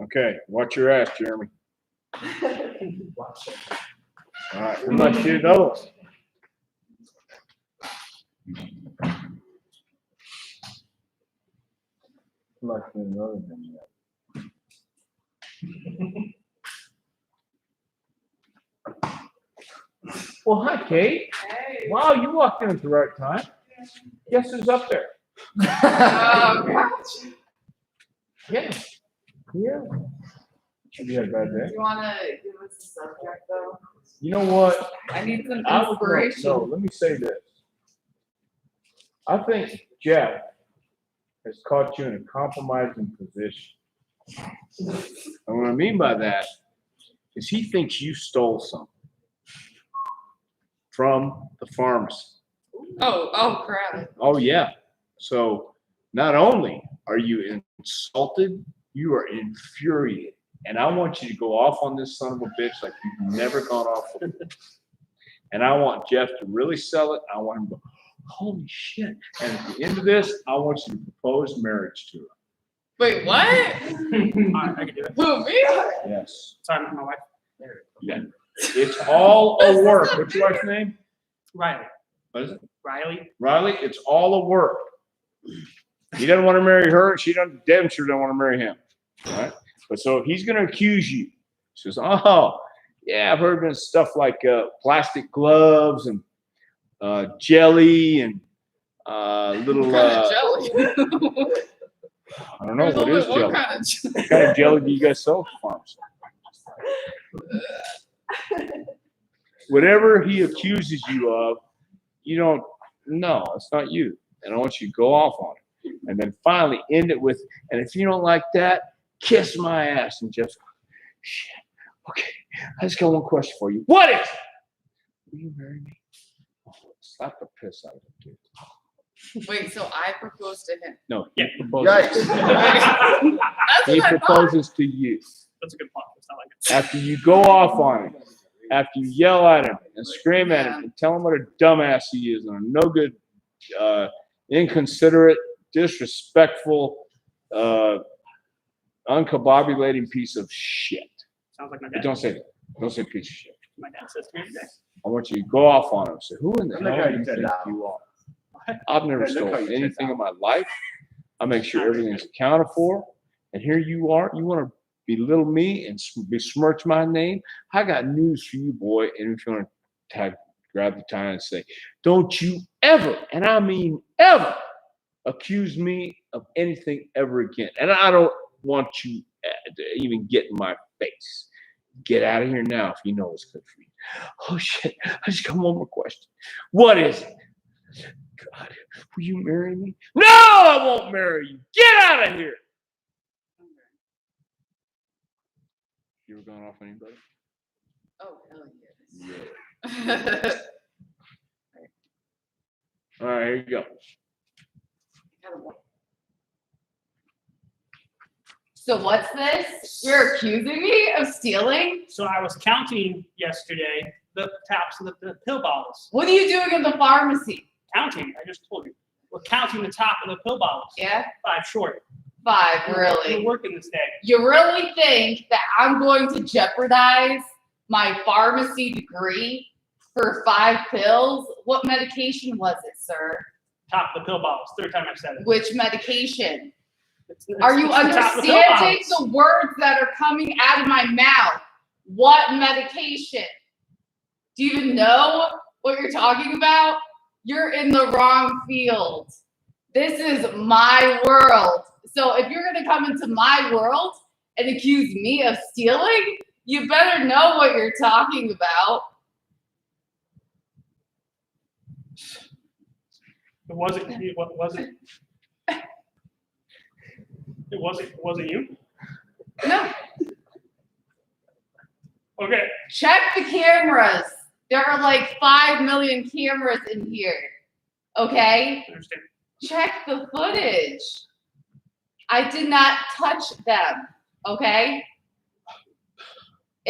Okay, watch your ass, Jeremy. All right, we might do those. Like another thing. Well, hi, Kate. Hey. Wow, you walked in at the right time. Guess who's up there? Yeah. Yeah. Have you had a bad day? You want to give us a subject, though? You know what? I need some I would inspiration. no, let me say this. I think Jeff has caught you in a compromising position. And what I mean by that is he thinks you stole something from the pharmacy. Oh, crap. Oh, yeah. So not only are you insulted, you are infuriated. And I want you to go off on this son of a bitch like you've never gone off before. And I want Jeff to really sell it. I want him to go, holy shit. And at the end of this, I want you to propose marriage to her. Wait, what? I can do it. Who, me? Yes. Sorry, my wife. Yeah. It's all a work. What's your wife's name? Riley. What is it? Riley. Riley, it's all a work. He doesn't want to marry her. She doesn't, damn sure don't want to marry him. All right? But so if he's going to accuse you, he says, oh, yeah, I've heard of stuff like plastic gloves and jelly and little. Jelly. I don't know. What is jelly? What kind of jelly do you guys sell at the farms? Whatever he accuses you of, you don't, no, it's not you. And I want you to go off on it. And then finally end it with, and if you don't like that, kiss my ass. And just, shit, okay, I just got one question for you. What is it? Will you marry me? Oh, slap the piss out of him, dude. Wait, so I proposed to him? No, he proposes. That's He what I thought. proposes to you. That's a good point. It's not like it. After you go off on him, after you yell at him and scream at him and tell him what a dumbass he is and a no good, inconsiderate, disrespectful, uncombobulating piece of shit. Sounds like my But dad. don't say that. Don't say piece of shit. My dad says to me today. I want you to go off on him. Say, who in the I like hell how do you you said think that. you are? I've never I like how stolen you said anything that. in my life. I make sure everything's accounted for. And here you are. You want to belittle me and besmirch my name? I got news for you, boy. And if you want to grab the time and say, don't you ever, and I mean ever, accuse me of anything ever again. And I don't want you to even get in my face. Get out of here now if you know it's good for you. Oh, shit. I just got one more question. What is it? God, will you marry me? No, I won't marry you. Get out of here. You ever gone off anybody? Oh, hell Yeah. yes. All right, here you go. So what's this? You're accusing me of stealing? So I was counting yesterday the taps of the pill bottles. What are you doing in the pharmacy? Counting. I just told you. We're counting the top of the pill bottles. Yeah? 5 short. 5, We're really? working this day. You really think that I'm going to jeopardize my pharmacy degree for 5 pills? What medication was it, sir? Top of the pill bottles. 3rd time I've said it. Which medication? It's Are you the top of the pill understanding bottles. the words that are coming out of my mouth? What medication? Do you even know what you're talking about? You're in the wrong field. This is my world. So if you're going to come into my world and accuse me of stealing, You better know what you're talking about. It wasn't you. What was it? It wasn't you. No. Okay. Check the cameras. There are like 5 million cameras in here. Okay? I understand. Check the footage. I did not touch them. Okay?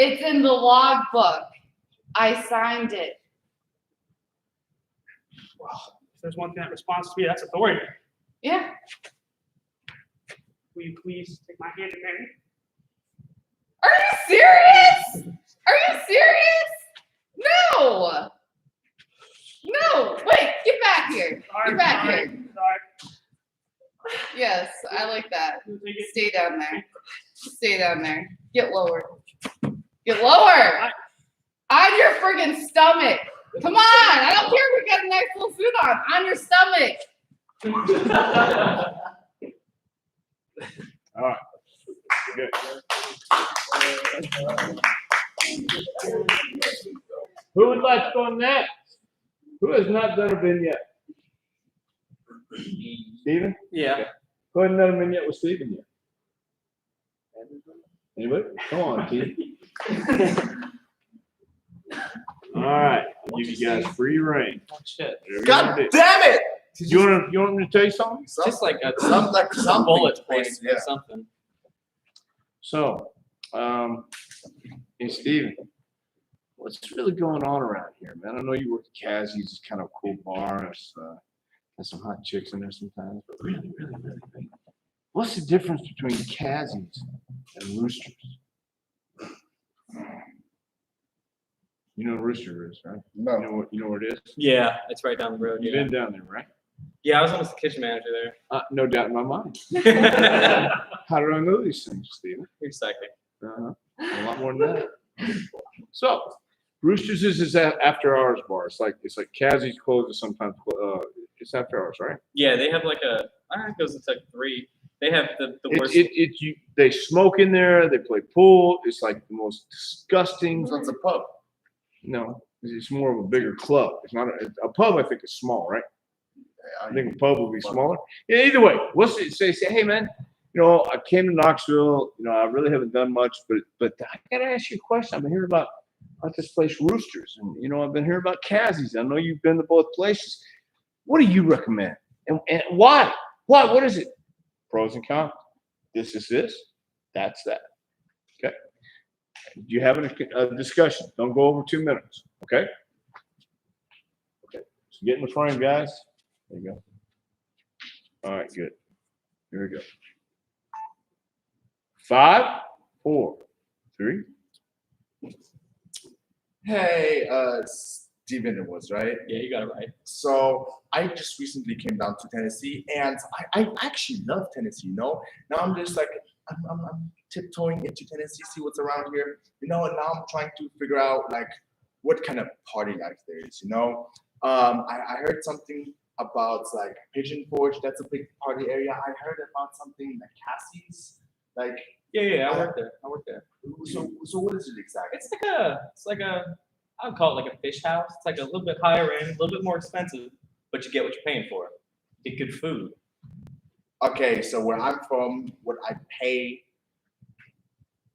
It's in the logbook. I signed it. Well, if there's one thing that responds to me, that's authority. Yeah. Will you please take my hand in marriage? Are you serious? Are you serious? No. No. Wait, get back here. Get back here. Sorry. Yes, I like that. Take it. Stay down there. Stay down there. Get lower. Get lower. On your friggin' stomach. Come on. I don't care if we got a nice little suit on. On your stomach. All right. Good. Who would like to go next? Who has not done a vignette? Steven? Yeah. Go ahead and done a vignette with Steven yet. Anybody? Come on, T. All right. I'll give you guys free reign. Oh, shit. God damn it! You want me to tell you something? Just like a Some bullet point please, or something. So, hey, Steven, what's really going on around here, man? I know you work at Cassie's, it's kind of a cool bar. There's some hot chicks in there sometimes, but really, what's the difference between Cassie's and Roosters? You know what Rooster is, right? No. You know where it is? Yeah, it's right down the road. You've Yeah. been down there, right? Yeah, I was almost the kitchen manager No doubt in my mind. there. How do I know these things, Steven? Exactly. Uh-huh. A lot more than that. So, Roosters is after hours bar. It's like Cassie's closes sometimes. It's after hours, right? Yeah, they have like a. I don't know, it goes into like 3. They have the worst. They smoke in there. They play pool. It's like the most disgusting. So it's a pub. No, it's more of a bigger club. It's not a pub. I think is small, right? I think a pub would be smaller. Yeah, either way, what's it say? Say, hey man, I came to Knoxville. I really haven't done much, but I gotta ask you a question. I've been hearing about this place, Roosters, and I've been hearing about Cassie's. I know you've been to both places. What do you recommend, and why? Why? What is it? Pros and cons. This is this. That's that. Okay. You having a discussion? Don't go over 2 minutes. Okay. Okay. So get in the frame, guys. There you go. All right, good. Here we go. 5, 4, 3. Hey, Steven it was, right? Yeah, you got it right. So I just recently came down to Tennessee, and I actually love Tennessee. Now I'm just like I'm tiptoeing into Tennessee, see what's around here. And now I'm trying to figure out like what kind of party life there is. I heard something about like Pigeon Forge. That's a big party area. I heard about something like Cassie's. Like Yeah, I work there. so what is it exactly? It's like a I would call it like a fish house. It's like a little bit higher end, a little bit more expensive, but you get what you're paying for. You get good food. Okay, so where I'm from, what I pay,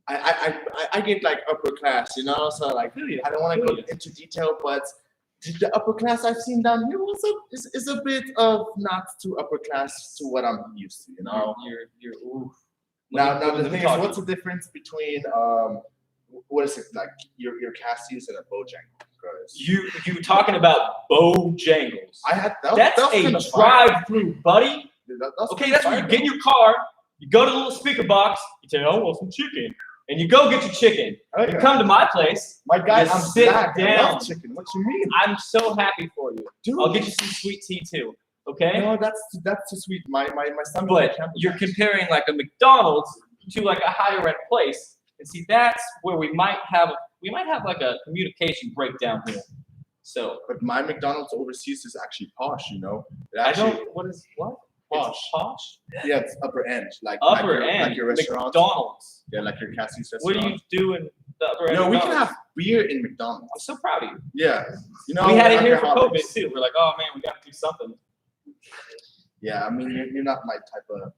I get like upper class, so like I don't want to go into detail, but the upper class I've seen down here is a bit of not too upper class to what I'm used to, You're Now the thing is, what's the difference between what is it like your Cassie's and a Bojangles? You talking about Bojangles? I had that's a drive-through, buddy. Okay, that's where you get in your car, you go to the little speaker box, you say, "I want some chicken," and you go get your chicken. Okay. You come to my place. My guy, you I'm sit black. I down. love chicken. What you mean? I'm so happy for you. Dude. I'll get you some sweet tea too. Okay. No, that's too sweet. My son. But you're comparing like a McDonald's to like a higher end place, and see that's where we might have like a communication breakdown here. So, but my McDonald's overseas is actually posh, It I actually, don't. What? Posh. Posh? Yeah, it's upper end, Upper like end. your restaurant. McDonald's. Yeah, like your Cassie's What restaurant. do you do in the upper end? No, of we can McDonald's? have beer in McDonald's. I'm so proud of you. Yeah, you know we had it we're here for COVID alcoholics. too. We're like, oh man, we got to do something. Yeah, I mean you're not my type of cup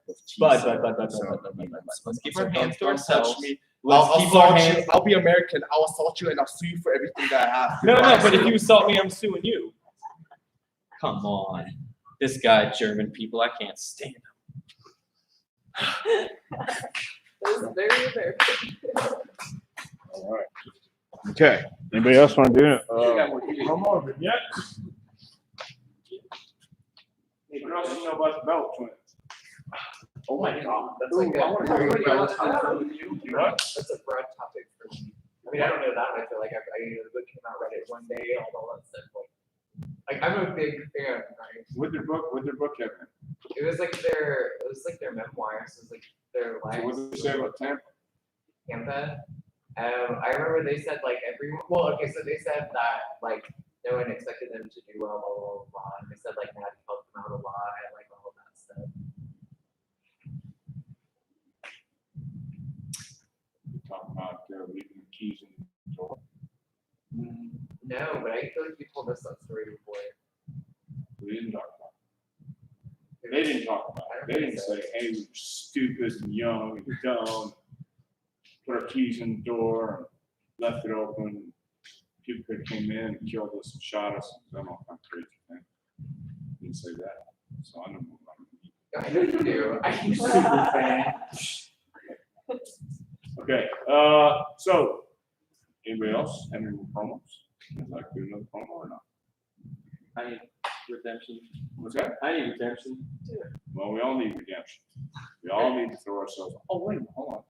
of tea. But let's keep our hands to don't touch ourselves. me. Let's I'll keep our assault hands. you. I'll be American. I'll assault you and I'll sue you for everything that I have. No, but if you assault me, I'm suing you. Come on. This guy, German people, I can't stand him. That was very American. All right. Okay. Anybody else want to do it? Promo vignettes. What else do you know about the Bell twins? Oh my God. That's like I want to hear what Bell twins. What? That's a broad topic for me. I mean, I don't know that much. But like, the book came out, read it one day, all that stuff. Like I'm a big fan. Right? With their book have in? It was like their memoirs. It was like their So lives. what did they say about Tampa? Tampa. I remember they said like so they said that like no one expected them to do well, blah blah blah. And they said like Matt helped them out a lot, like all of that stuff. Talking about leaving the keys in the door. No, but I feel like you told us that story before. We didn't talk about it. They didn't talk about it. They didn't say, hey, we were stupid and young and dumb. Put our keys in the door and left it open. People could have came in and killed us and shot us and done all kinds of crazy things. Didn't say that. So I don't know. I know you do. I'm I'm super fan. Okay, so anybody else have any more promos? Would you like to do another promo or not? I need redemption. What's that? I need redemption. Well, we all need redemption. We all need to throw ourselves. Oh, wait a minute, hold on.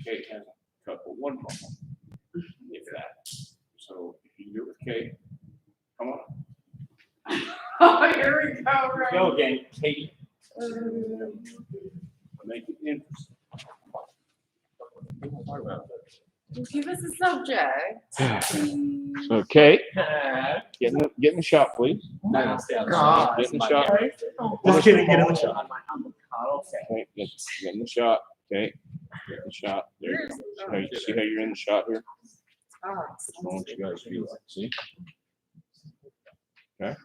Kate has a couple, one promo. If that. So if you can do it with Kate, come on. Oh, here we go, right? Go again, Katie. Make it interesting. Give us a subject. So Kate, get in the shot, please. No, stay out. God. Get in the shot. Just kidding, get in the shot. Okay, get in the shot. Okay, get in the shot. There you go. See how you're in the shot here? I want you guys to feel it. See? Okay.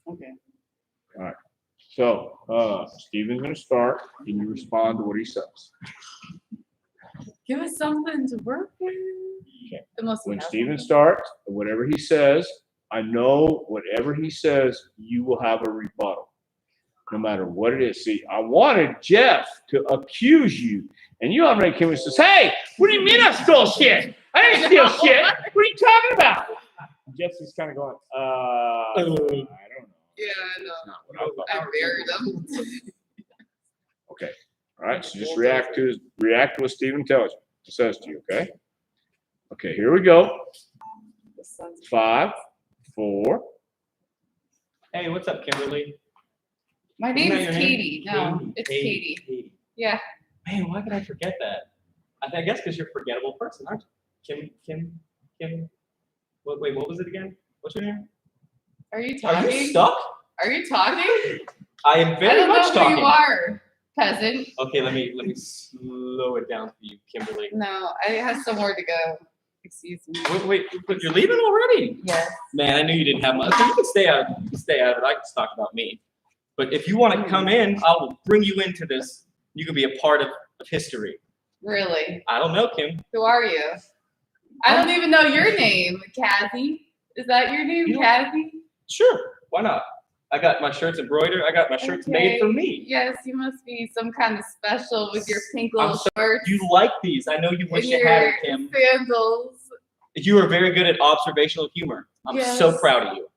Okay. All right. So, Steven's gonna start, and you respond to what he says. Give us something to work with. Okay. The most When important. Steven starts, whatever he says, I know whatever he says, you will have a rebuttal, no matter what it is. See, I wanted Jeff to accuse you, and you already came and says, "Hey, what do you mean I stole shit? I didn't steal shit. What are you talking about?" Jeff's just kind of going, I don't know. Yeah, I know. That's not what I thought. I buried them. Okay. All right. So just react to what Steven tells you, says to you. Okay. Okay. Here we go. 5, 4. Hey, what's up, Kimberly? My Isn't name that is your name? Katie. No, it's Katie. Yeah. Man, why could I forget that? I guess because you're a forgettable person, aren't you? Kim. Wait, what was it again? What's your name? Are you Are talking? you stuck? Are you talking? I am I very don't much know who talking. you are, peasant. Okay, let me slow it down for you, Kimberly. No, I have somewhere to go. Excuse me. Wait, you're leaving already? Yes. Man, I knew you didn't have much. You can stay out. You can stay out of it. I can talk about me. But if you want to come in, I will bring you into this. You can be a part of history. Really? I don't know, Kim. Who are you? I don't even know your name, Kathy. Is that your name, Kathy? Sure. Why not? I got my shirts embroidered. I got my shirts made for me. Yes, you must be some kind of special with your pink I'm little so- shorts You like these. I know you wish and you your had it, Kim. sandals. You are very good at observational humor. I'm so Yes. proud of you.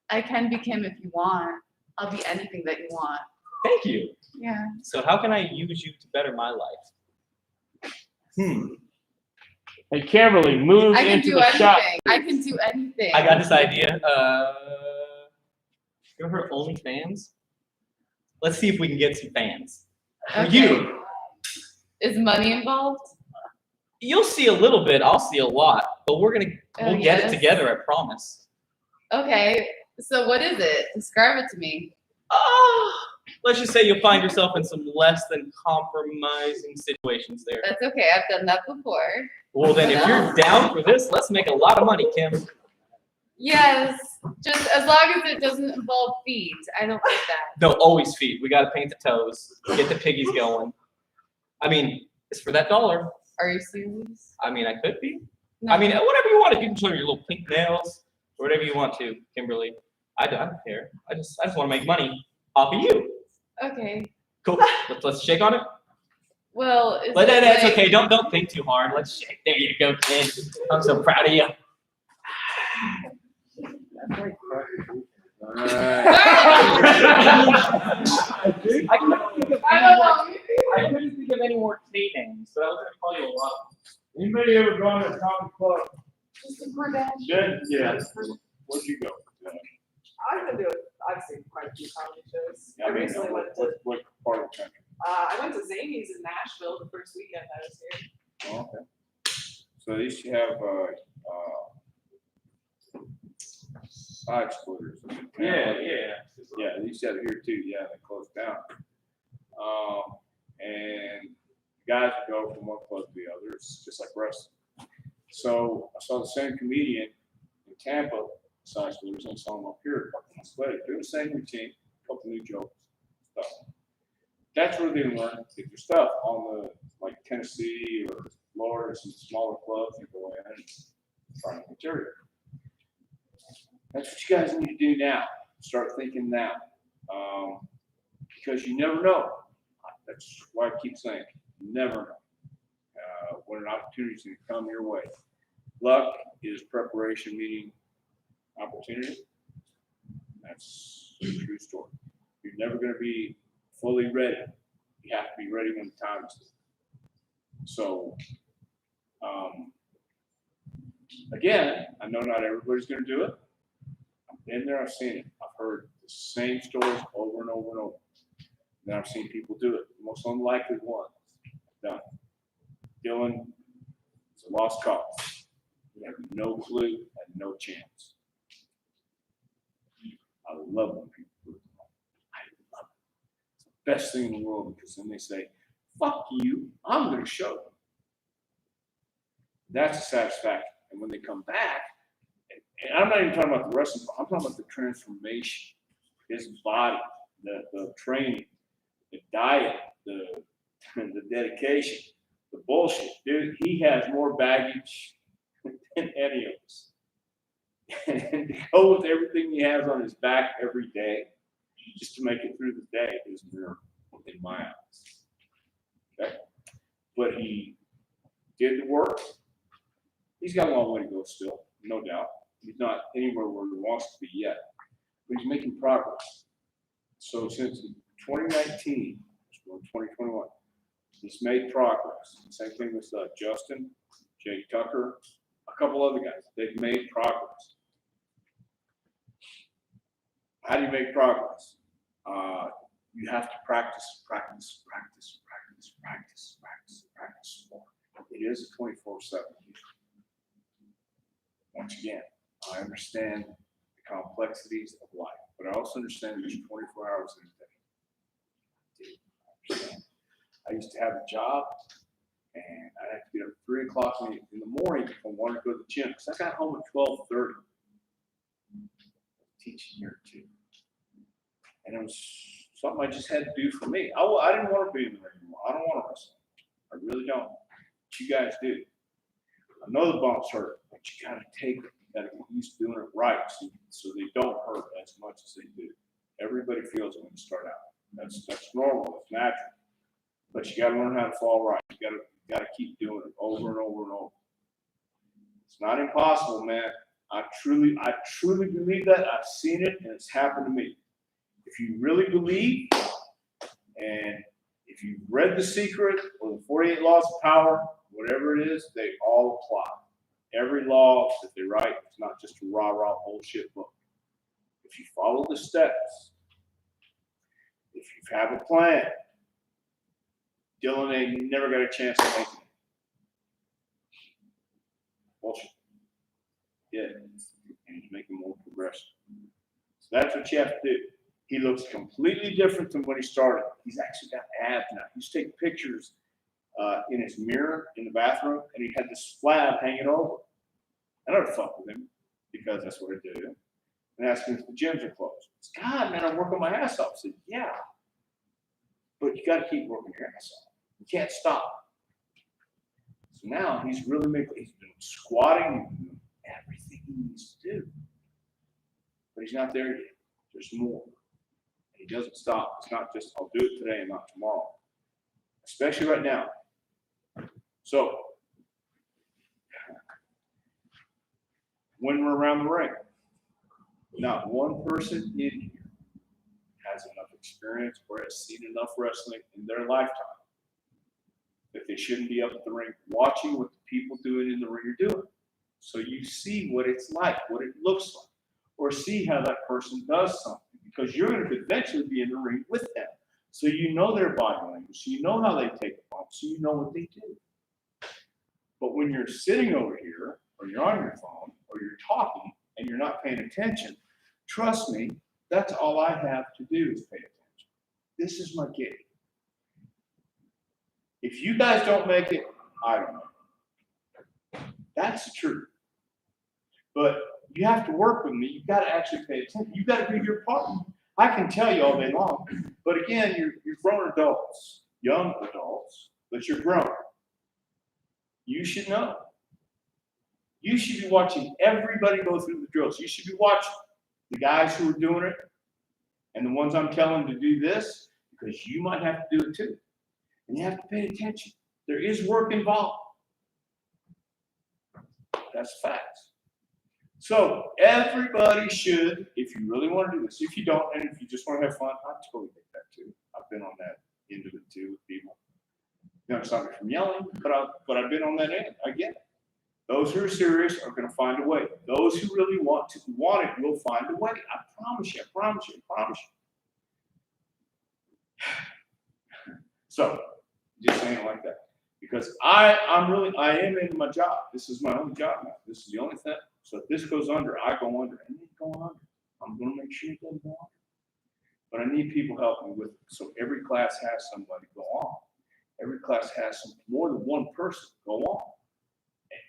I can be Kim if you want. I'll be anything that you want. Thank you. Yeah. So how can I use you to better my life? Hey, Kimberly, move I can into do the shot. anything. I can do anything. I got this idea. You ever heard of OnlyFans? Let's see if we can get some fans. For Okay. you. Is money involved? You'll see a little bit. I'll see a lot. But we'll get it yes. together. I promise. Okay. So what is it? Describe it to me. Let's just say you'll find yourself in some less than compromising situations there. That's okay. I've done that before. Well, then, if you're down for this, let's make a lot of money, Kim. Yes, just as long as it doesn't involve feet. I don't like that. No, always feet. We gotta paint the toes, get the piggies going. I mean, it's for that $1. Are you serious? I mean, I could be. No. I mean, whatever you want. You can show your little pink nails, or whatever you want to, Kimberly. I don't care. I just want to make money off of you. Okay. Cool. Let's shake on it. Well, is But it that's like- okay. Don't think too hard. Let's shake. There you go, kid. I'm so proud of you. I couldn't think of any more K names, but I was gonna call you a lot. Anybody ever gone to a comedy club? Just a revenge. Yeah. Where'd you go? I've seen quite a few comedy shows. Yeah, I recently went to, what part of the country? I went to Zany's in Nashville the first weekend I was here. Oh, okay. So they used to have, side splitters. Yeah. Yeah, they used to have it here too. Yeah, they closed down. And guys would go from one club to the other. It's just like wrestling. So I saw the same comedian in Tampa, side splitters, and I saw him up here a couple months later. Doing the same routine, a couple new jokes, stuff. That's where they learn get their stuff on the like Tennessee or Florida, some smaller clubs. You go in and try material. That's what you guys need to do now. Start thinking now, because you never know. That's why I keep saying, you never know when an opportunity is going to come your way. Luck is preparation meeting opportunity. That's a true story. You're never going to be fully ready. You have to be ready when the time is there. So, again, I know not everybody's going to do it. I've been there, I've seen it. I've heard the same stories over and over and over. Then I've seen people do it. The most unlikely ones done. Dylan is a lost cause. We have no clue and no chance. I love when people do it. I love it. It's the best thing in the world because then they say, fuck you, I'm going to show them. That's a satisfaction. And when they come back, and I'm not even talking about the wrestling, I'm talking about the transformation, his body, the training, the diet, the dedication, the bullshit. Dude, he has more baggage than any of us. And to go with everything he has on his back every day, just to make it through the day, is a miracle in my eyes. Okay? But he did the work. He's got a long way to go still, no doubt. He's not anywhere where he wants to be yet, but he's making progress. So since 2019, 2021, he's made progress. Same thing with Justin, Jake Tucker, a couple other guys. They've made progress. How do you make progress? You have to practice more. It is a 24/7. Once again, I understand the complexities of life, but I also understand there's 24 hours in a day. I used to have a job, and I'd have to get up at 3 o'clock in the morning if I wanted to go to the gym, because I got home at 12:30. Teaching here too. And it was something I just had to do for me. I didn't want to be in the ring anymore. I don't want to wrestle. I really don't. But you guys do. I know the bumps hurt, but you got to take it. You got to get used to doing it right so they don't hurt as much as they do. Everybody feels it when you start out. That's normal. It's natural. But you got to learn how to fall right. You got to keep doing it over and over and over. It's not impossible, man. I truly believe that. I've seen it, and it's happened to me. If you really believe, and if you've read The Secret or the 48 Laws of Power, whatever it is, they all apply. Every law that they write is not just a rah-rah bullshit book. If you follow the steps, if you have a plan, Dylan ain't never got a chance to make it. Bullshit. Yeah, and he's making more progression. So that's what you have to do. He looks completely different than when he started. He's actually got abs now. He used to take pictures in his mirror in the bathroom, and he had this flab hanging over. I never fuck with him because that's what I do. And asked him if the gyms are closed. He said, God, man, I'm working my ass off. I said, yeah, but you got to keep working your ass off. You can't stop. So now he's really he's been squatting, doing everything he needs to do. But he's not there yet. There's more. And he doesn't stop. It's not just, I'll do it today and not tomorrow. Especially right now. So, when we're around the ring, not one person in here has enough experience or has seen enough wrestling in their lifetime that they shouldn't be up at the ring watching what the people doing in the ring are doing. So you see what it's like, what it looks like, or see how that person does something, because you're going to eventually be in the ring with them. So you know their body language, so you know how they take a bump, so you know what they do. But when you're sitting over here, or you're on your phone, or you're talking, and you're not paying attention, trust me, that's all I have to do is pay attention. This is my gig. If you guys don't make it, I don't know. That's the truth. But you have to work with me. You've got to actually pay attention. You've got to do your part. I can tell you all day long, but again, you're grown adults, young adults, but you're grown. You should know. You should be watching everybody go through the drills. You should be watching the guys who are doing it and the ones I'm telling to do this, because you might have to do it too. And you have to pay attention. There is work involved. That's facts. So everybody should, if you really want to do this, if you don't, and if you just want to have fun, I totally get that too. I've been on that end of it too with people. Never stop me from yelling, but I've been on that end. I get it. Those who are serious are going to find a way. Those who really want it will find a way. I promise you. I promise you. I promise you. So just saying it like that, because I am in my job. This is my only job now. This is the only thing. So if this goes under, I go under. And it's going under. I'm going to make sure it doesn't go under. But I need people helping me with it. So every class has somebody go on. Every class has more than one person go on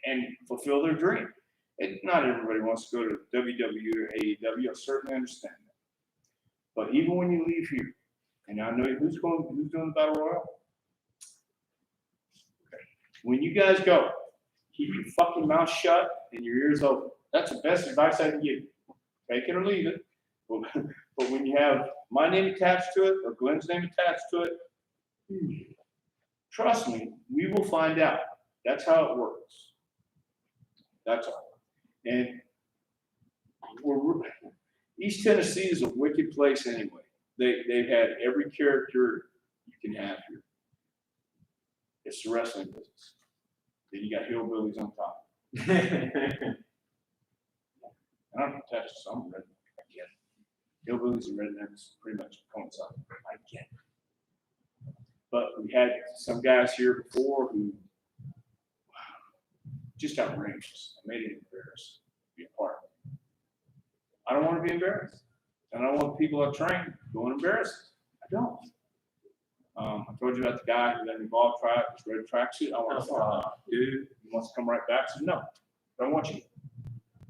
and fulfill their dream. And not everybody wants to go to WWE or AEW. I certainly understand that. But even when you leave here, and I know who's doing the Battle Royal. Okay. When you guys go, keep your fucking mouth shut and your ears open. That's the best advice I can give you. Take it or leave it. But when you have my name attached to it or Glenn's name attached to it, trust me, we will find out. That's how it works. That's all. And East Tennessee is a wicked place anyway. They've had every character you can have here. It's the wrestling business. Then you got hillbillies on top. And I'm attached to some redneck. I get it. Hillbillies and rednecks pretty much coincide. I get it. But we had some guys here before who just outrageous. I made it embarrassed to be a part of it. I don't want to be embarrassed. And I don't want people I train going embarrassed. I don't. I told you about the guy who let me ball try this red tracksuit. I want dude, he wants to come right back. I said, no, I don't want you.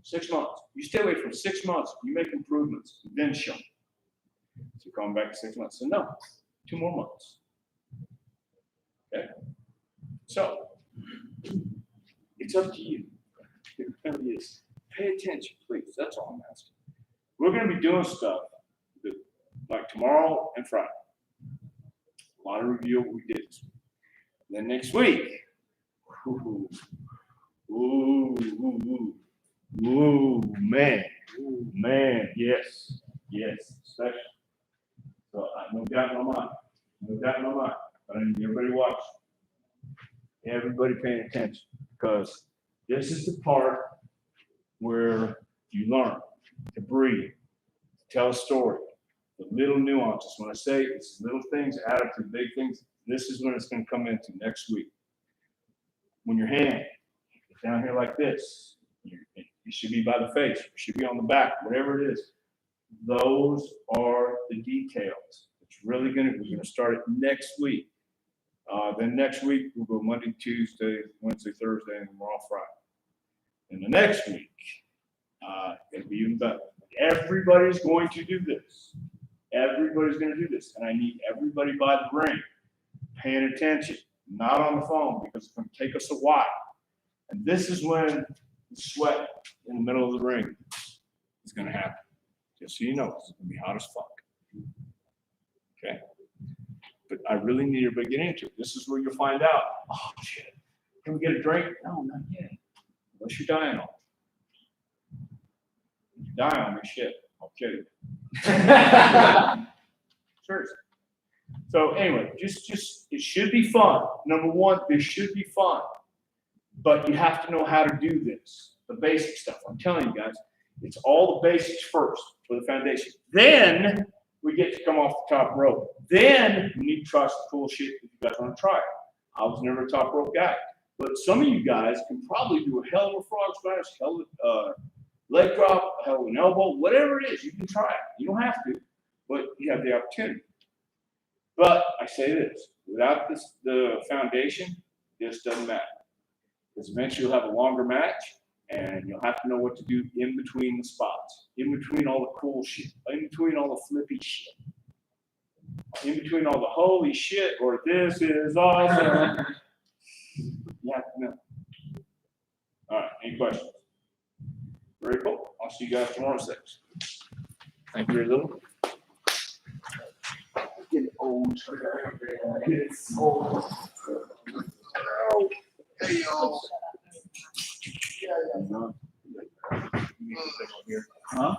6 months. You stay away from 6 months. You make improvements, then show me. So coming back 6 months. So no, 2 more months. Okay. So it's up to you. It really is. Pay attention, please. That's all I'm asking. We're going to be doing stuff like tomorrow and Friday. A lot of review of what we did this week. Then next week, man, yes, special. So no doubt in my mind, but I need everybody watching. Everybody paying attention, because this is the part where you learn to breathe, to tell a story, the little nuances. When I say it's little things add up to big things, this is when it's going to come into next week. When your hand is down here like this, it should be by the face, it should be on the back, whatever it is. Those are the details. It's really we're gonna start it next week. Then next week, we'll go Monday, Tuesday, Wednesday, Thursday, and we're off Friday. And the next week, it'll be even better. Everybody's going to do this. Everybody's gonna do this. And I need everybody by the ring, paying attention, not on the phone, because it's gonna take us a while. And this is when the sweat in the middle of the ring is gonna happen. Just so you know, it's gonna be hot as fuck. Okay? But I really need everybody to get into it. This is where you'll find out, oh shit, can we get a drink? No, not yet. Unless you're dying on me. If you die on me, shit, I'll kill you. Seriously. So anyway, just it should be fun. Number one, this should be fun. But you have to know how to do this. The basic stuff. I'm telling you guys, it's all the basics first for the foundation. Then we get to come off the top rope. Then we need to try some cool shit if you guys want to try it. I was never a top rope guy. But some of you guys can probably do a hell of a frog splash, hell of a leg drop, hell of an elbow, whatever it is, you can try it. You don't have to, but you have the opportunity. But I say this, without the foundation, this doesn't matter. Because eventually you'll have a longer match, and you'll have to know what to do in between the spots, in between all the cool shit, in between all the flippy shit, in between all the holy shit, or this is awesome. You have to know. All right, any questions? Very cool. I'll see you guys tomorrow at 6. Thank you, very little. Getting old. Getting old. Hey, y'all. Huh?